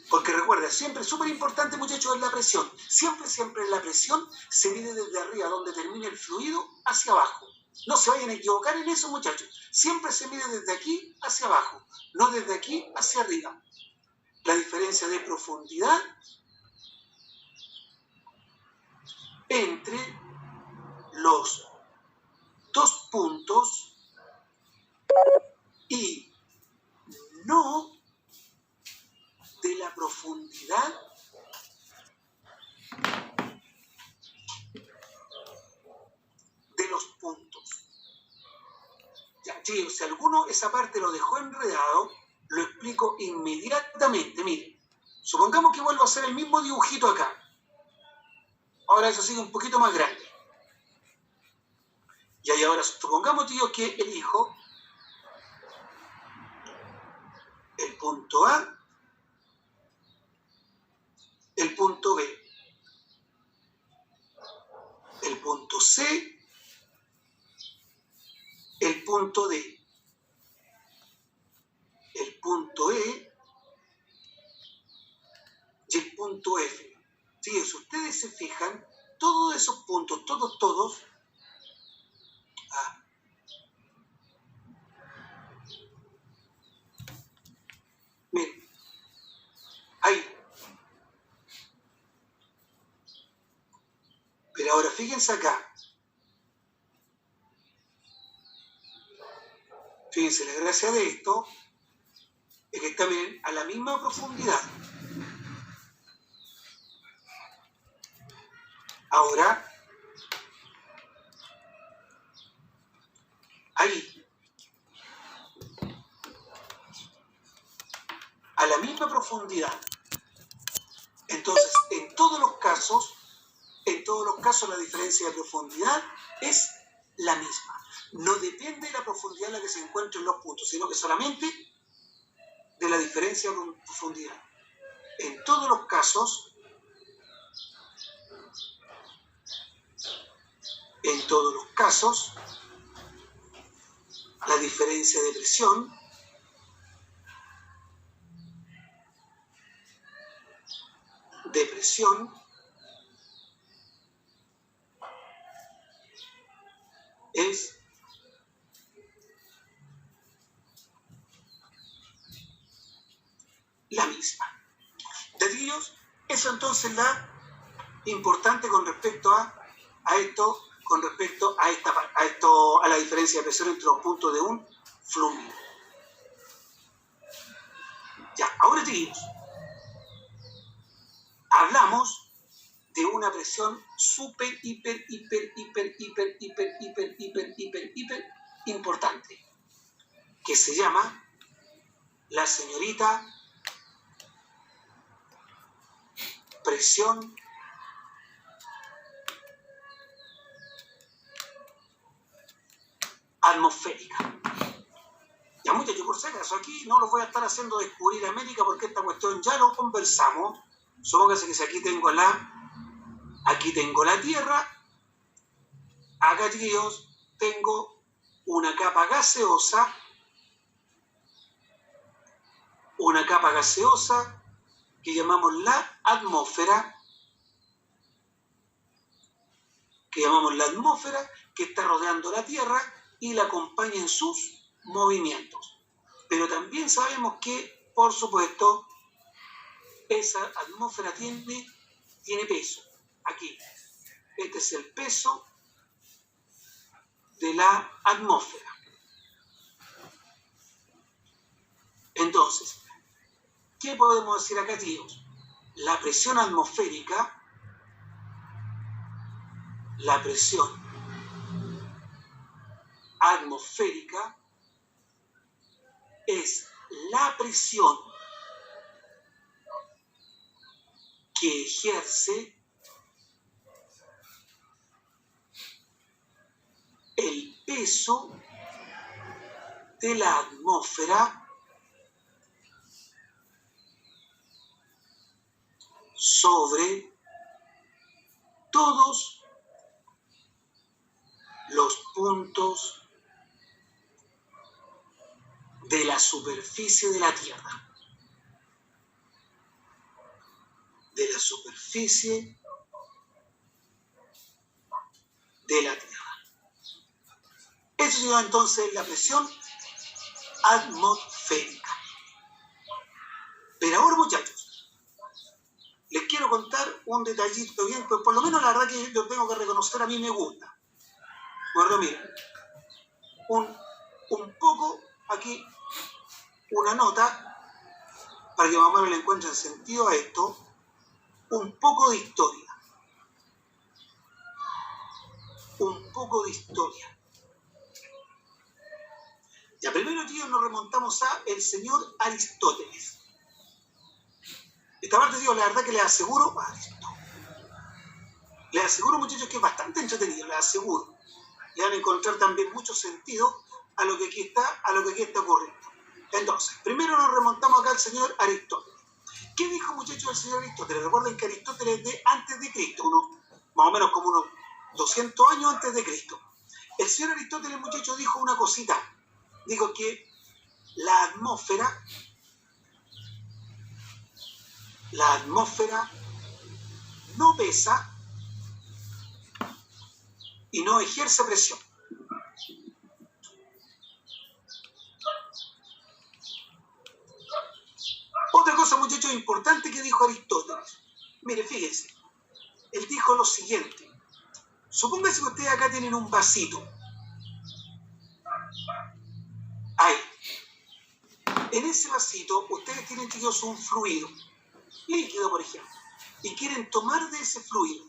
Speaker 1: Porque recuerda, siempre, súper importante, muchachos, es la presión. Siempre la presión se mide desde arriba, donde termina el fluido, hacia abajo. No se vayan a equivocar en eso, muchachos. Siempre se mide desde aquí hacia abajo, no desde aquí hacia arriba. La diferencia de profundidad entre los dos puntos y no de la profundidad de los puntos. Ya, chicos, si alguno esa parte lo dejó enredado, lo explico inmediatamente. Miren, supongamos que vuelvo a hacer el mismo dibujito acá. Ahora eso sigue un poquito más grande. Y ahí ahora supongamos, tío, que elijo el punto A, el punto B, el punto C, el punto D, el punto E y el punto F. Sí, si ustedes se fijan, todos esos puntos, todos, miren, ahí. Pero ahora fíjense acá. Fíjense, la gracia de esto es que está, miren, a la misma profundidad. Ahora, ahí, a la misma profundidad. Entonces, en todos los casos, la diferencia de profundidad es la misma. No depende de la profundidad en la que se encuentren los puntos, sino que solamente de la diferencia de profundidad. En todos los casos, la diferencia de presión es la misma. Dedillos, eso entonces la importante con respecto a esto, con respecto a la diferencia de presión entre los puntos de un fluido. Ya, ahora dedillos. Hablamos de una presión súper, hiper importante, que se llama la señorita presión atmosférica. Ya, muchachos, por si acaso, aquí no lo voy a estar haciendo descubrir América porque esta cuestión ya lo conversamos. Supóngase que si aquí tengo la Tierra, acá, tíos, tengo una capa gaseosa que llamamos la atmósfera, que está rodeando la Tierra y la acompaña en sus movimientos. Pero también sabemos que, por supuesto, esa atmósfera tiene peso. Aquí, este es el peso de la atmósfera. Entonces, ¿qué podemos decir acá, tíos? La presión atmosférica es la presión que ejerce el peso de la atmósfera sobre todos los puntos de la superficie de la Tierra. Eso se llama entonces la presión atmosférica. Pero ahora, muchachos, les quiero contar un detallito bien, pues por lo menos la verdad que yo tengo que reconocer, a mí me gusta. Bueno, miren, un poco aquí, una nota, para que más o menos le encuentren sentido a esto, un poco de historia. Un poco de historia. Ya primero, tío, nos remontamos a el señor Aristóteles. Esta parte, tío, la verdad que les aseguro, muchachos, que es bastante entretenido, les aseguro. Le van a encontrar también mucho sentido a lo que aquí está ocurriendo. Entonces, primero nos remontamos acá al señor Aristóteles. ¿Qué dijo, muchachos, el señor Aristóteles? Recuerden que Aristóteles es de antes de Cristo, más o menos como unos 200 años antes de Cristo. El señor Aristóteles, muchachos, dijo una cosita. Dijo que la atmósfera no pesa y no ejerce presión. Otra cosa, muchachos, importante que dijo Aristóteles. Mire, fíjense. Él dijo lo siguiente. Supónganse que ustedes acá tienen un vasito. Ahí. En ese vasito, ustedes tienen, chicos, un fluido. Líquido, por ejemplo. Y quieren tomar de ese fluido.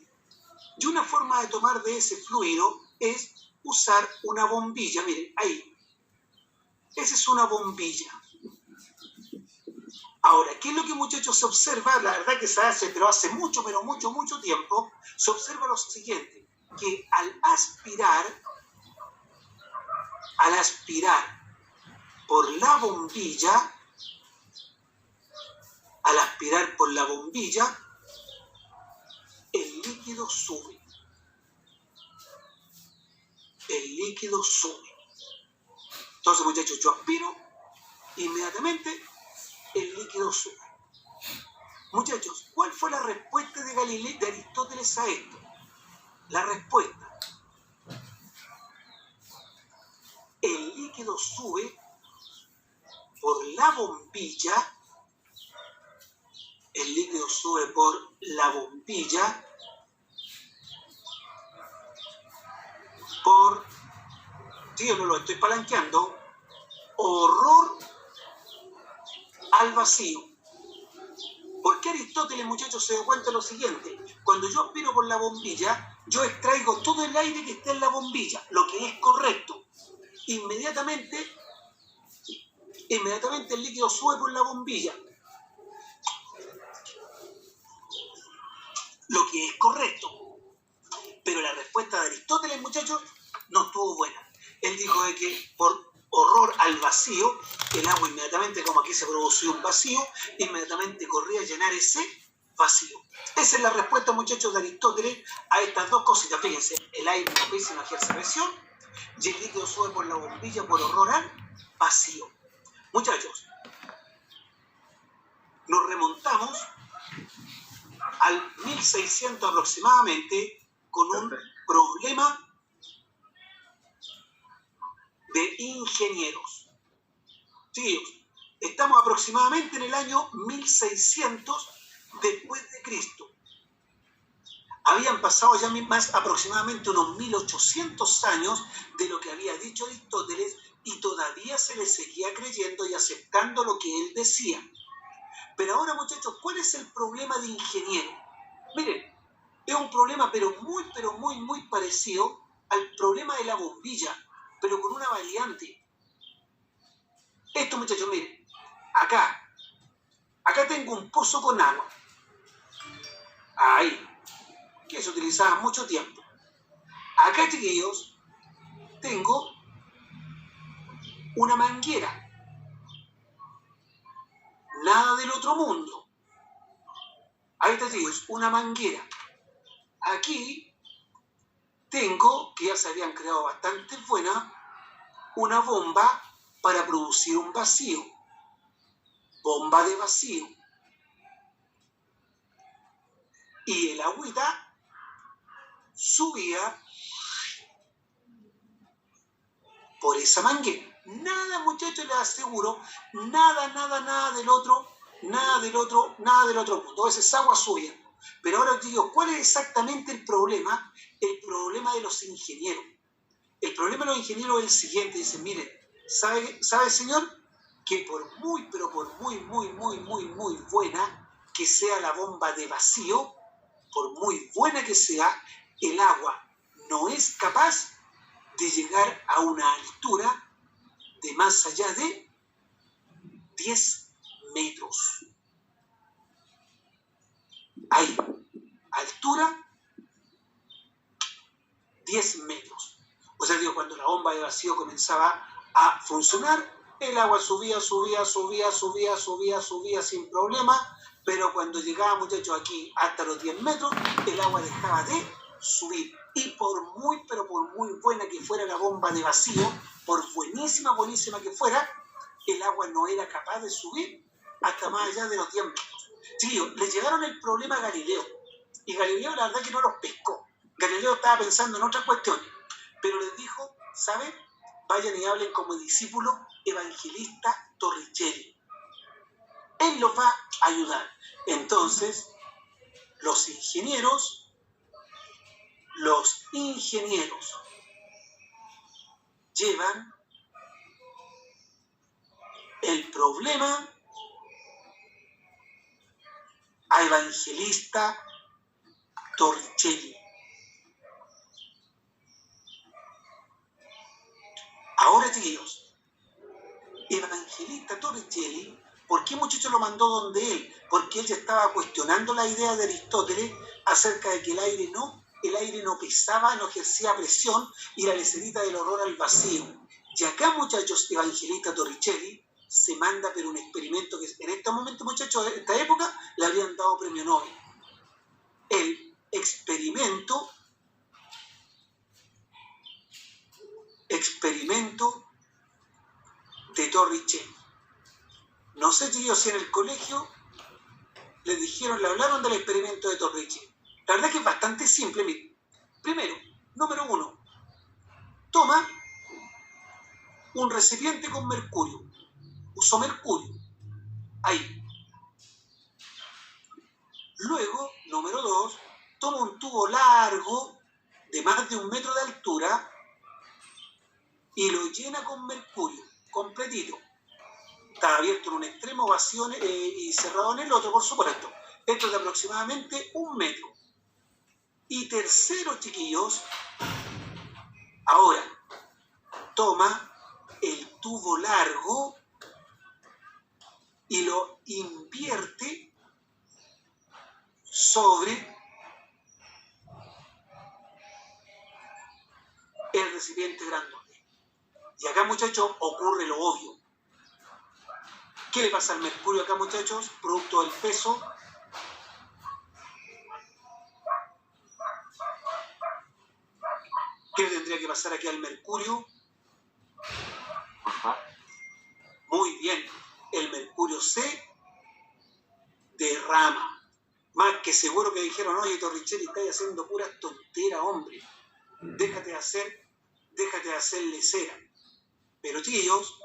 Speaker 1: Y una forma de tomar de ese fluido es usar una bombilla. Miren, ahí. Esa es una bombilla. Ahora, ¿qué es lo que, muchachos, se observa? La verdad que se hace, pero hace mucho tiempo, se observa lo siguiente, que al aspirar por la bombilla, el líquido sube. Entonces, muchachos, yo aspiro, inmediatamente el líquido sube. Muchachos, ¿cuál fue la respuesta de Aristóteles a esto? La respuesta: el líquido sube por la bombilla, por, tío, no lo estoy palanqueando, horror al vacío. ¿Por qué Aristóteles, muchachos, se dio cuenta de lo siguiente? Cuando yo aspiro por la bombilla, yo extraigo todo el aire que está en la bombilla, lo que es correcto. Inmediatamente el líquido sube por la bombilla, lo que es correcto. Pero la respuesta de Aristóteles, muchachos, no estuvo buena. Él dijo de que por horror al vacío, el agua inmediatamente, como aquí se produció un vacío, inmediatamente corría a llenar ese vacío. Esa es la respuesta, muchachos, de Aristóteles a estas dos cositas. Fíjense, el aire no pesa, no ejerce presión, y el líquido sube por la bombilla por horror al vacío. Muchachos, nos remontamos al 1600 aproximadamente con un problema de ingenieros. Sí, estamos aproximadamente en el año 1600 después de Cristo. Habían pasado ya más aproximadamente unos 1800 años de lo que había dicho Aristóteles y todavía se le seguía creyendo y aceptando lo que él decía. Pero ahora, muchachos, ¿cuál es el problema de ingeniero? Miren, es un problema pero muy parecido al problema de la bombilla, pero con una variante. Esto, muchachos, miren, acá tengo un pozo con agua. Ahí, que se utilizaba mucho tiempo. Acá, chiquillos, tengo una manguera. Nada del otro mundo. Ahí está, chiquillos, una manguera. Aquí tengo, que ya se habían creado bastante buenas, una bomba para producir un vacío. Bomba de vacío. Y el agüita subía por esa manguera. Nada, muchachos, les aseguro, nada del otro nada del otro mundo. Esa es agua subiendo. Pero ahora os digo, ¿cuál es exactamente el problema? El problema de los ingenieros. El problema de los ingenieros es el siguiente. Dicen, miren, ¿sabe señor? Que por muy buena que sea la bomba de vacío, por muy buena que sea, el agua no es capaz de llegar a una altura de más allá de 10 metros. Ahí, altura 10 metros. O sea, digo, cuando la bomba de vacío comenzaba a funcionar, el agua subía sin problema, pero cuando llegaba, muchachos, aquí hasta los 10 metros, el agua dejaba de subir. Y por muy buena que fuera la bomba de vacío, por buenísima que fuera, el agua no era capaz de subir hasta más allá de los 10 metros. Chiquillos, le llegaron el problema a Galileo, y Galileo la verdad que no los pescó. Galileo estaba pensando en otras cuestiones, pero les dijo, ¿saben? Vayan y hablen como discípulo Evangelista Torricelli. Él los va a ayudar. Entonces, los ingenieros llevan el problema a Evangelista Torricelli. Ahora, chiquillos, Evangelista Torricelli, ¿por qué muchacho lo mandó donde él? Porque él ya estaba cuestionando la idea de Aristóteles acerca de que el aire no pesaba, no ejercía presión y la lecerita del horror al vacío. Y acá, muchachos, Evangelista Torricelli se manda pero un experimento que en este momento, muchachos, en esta época le habrían dado premio Nobel. El experimento de Torricelli. No sé, chicos, si en el colegio le hablaron del experimento de Torricelli. La verdad que es bastante simple. Miren. Primero, número 1, toma un recipiente con mercurio. Usó mercurio. Ahí. Luego, número 2, toma un tubo largo de más de 1 metro de altura y lo llena con mercurio, completito. Está abierto en un extremo, vacío y cerrado en el otro, por supuesto. Esto es de aproximadamente 1 metro. Y tercero, chiquillos, ahora toma el tubo largo y lo invierte sobre el recipiente grandote. Y acá, muchachos, ocurre lo obvio. ¿Qué le pasa al mercurio acá, muchachos? Producto del peso. ¿Qué le tendría que pasar aquí al mercurio? Muy bien. El mercurio se derrama. Más que seguro que dijeron, oye, Torricelli, estás haciendo puras tonteras, hombre. Déjate de hacer lecera. Pero, tíos,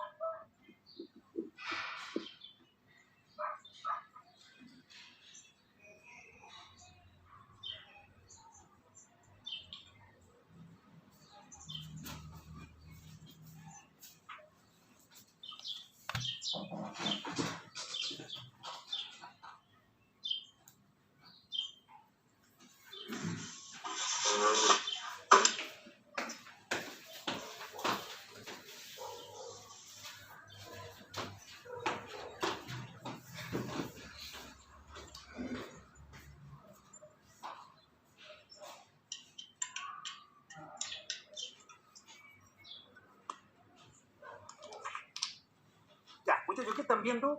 Speaker 1: muchachos, ¿qué están viendo?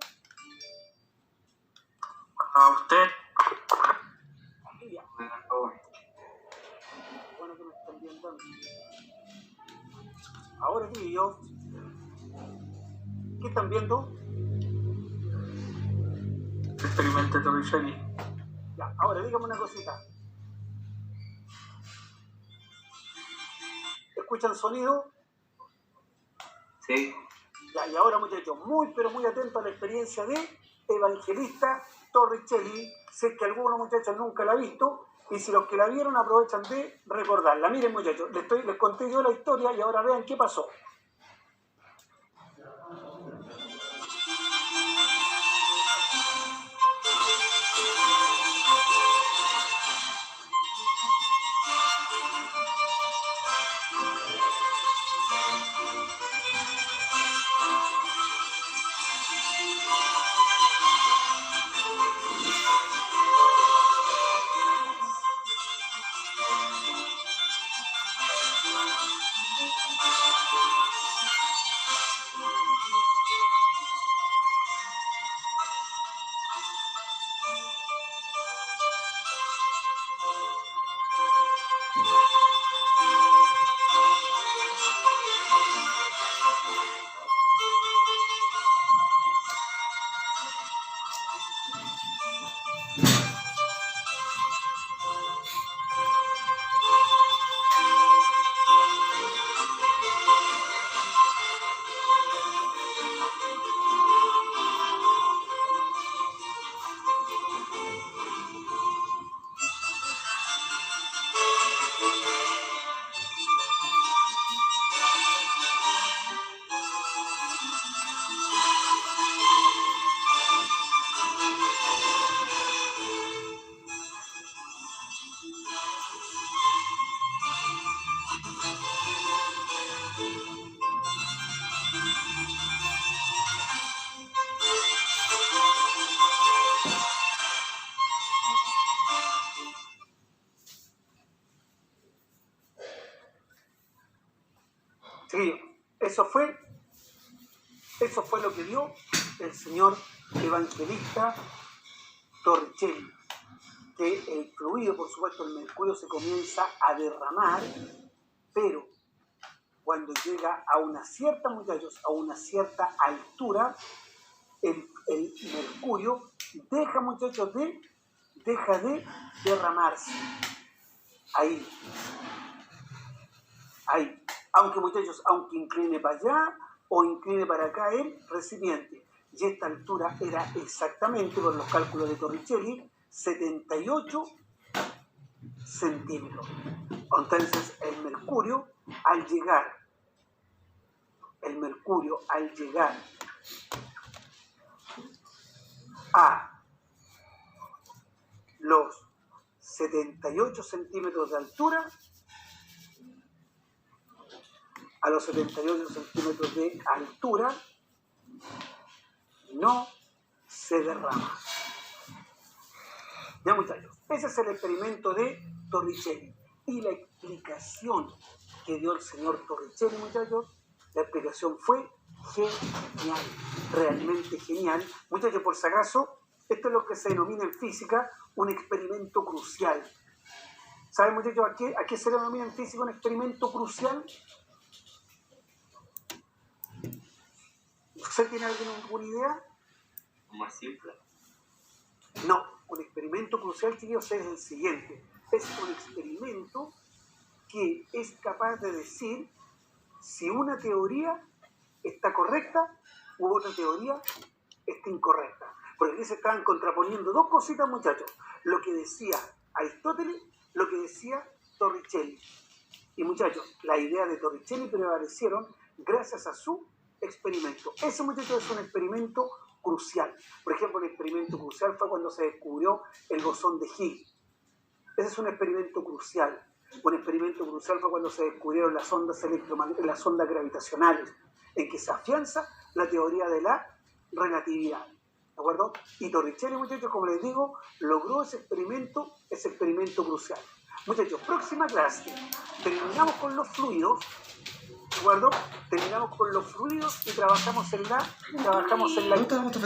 Speaker 4: A usted.
Speaker 1: Ya. Bueno, que me están viendo. Ahora, tío, ¿qué están viendo?
Speaker 4: Experimento de Torricelli.
Speaker 1: Ya, ahora dígame una cosita. ¿Escuchan sonido?
Speaker 2: Sí.
Speaker 1: Ya, y ahora, muchachos, muy atentos a la experiencia de Evangelista Torricelli, si es que algunos muchachos nunca la han visto, y si los que la vieron aprovechan de recordarla. Miren muchachos, les conté yo la historia y ahora vean qué pasó. Sí, eso fue lo que dio el señor Evangelista Torricelli, que el fluido, por supuesto, el mercurio se comienza a derramar, pero cuando llega a una cierta, muchachos, a una cierta altura, el mercurio deja, muchachos, deja de derramarse. Ahí. Aunque, muchachos, aunque incline para allá o incline para acá el recipiente. Y esta altura era exactamente, por los cálculos de Torricelli, 78 centímetros. Entonces, el mercurio al llegar a los 78 centímetros de altura, no se derrama. Ya, muchachos, ese es el experimento de Torricelli. Y la explicación que dio el señor Torricelli, muchachos, la explicación fue genial, realmente genial. Muchachos, por si acaso, esto es lo que se denomina en física un experimento crucial. ¿Saben, muchachos, a qué se denomina en física un experimento crucial? ¿Usted tiene alguna idea?
Speaker 5: Más simple.
Speaker 1: No, un experimento crucial, chicos, es el siguiente. Es un experimento que es capaz de decir si una teoría está correcta u otra teoría está incorrecta. Porque aquí se estaban contraponiendo dos cositas, muchachos. Lo que decía Aristóteles, lo que decía Torricelli. Y, muchachos, la idea de Torricelli prevalecieron gracias a su experimento. Ese, muchachos, es un experimento crucial. Por ejemplo, el experimento crucial fue cuando se descubrió el bosón de Higgs. Ese es un experimento crucial. Un experimento crucial fue cuando se descubrieron las ondas gravitacionales, en que se afianza la teoría de la relatividad. ¿De acuerdo? Y Torricelli, muchachos, como les digo, logró ese experimento crucial. Muchachos, próxima clase. Terminamos con los fluidos. ¿De acuerdo? Terminamos con los fluidos y trabajamos en la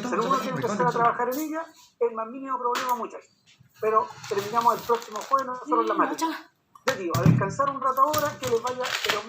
Speaker 1: seguro que empezar a trabajar en ella, el más mínimo problema, muchachos. Pero terminamos el próximo jueves nosotros la materia. Ya digo, a descansar un rato ahora, que les vaya...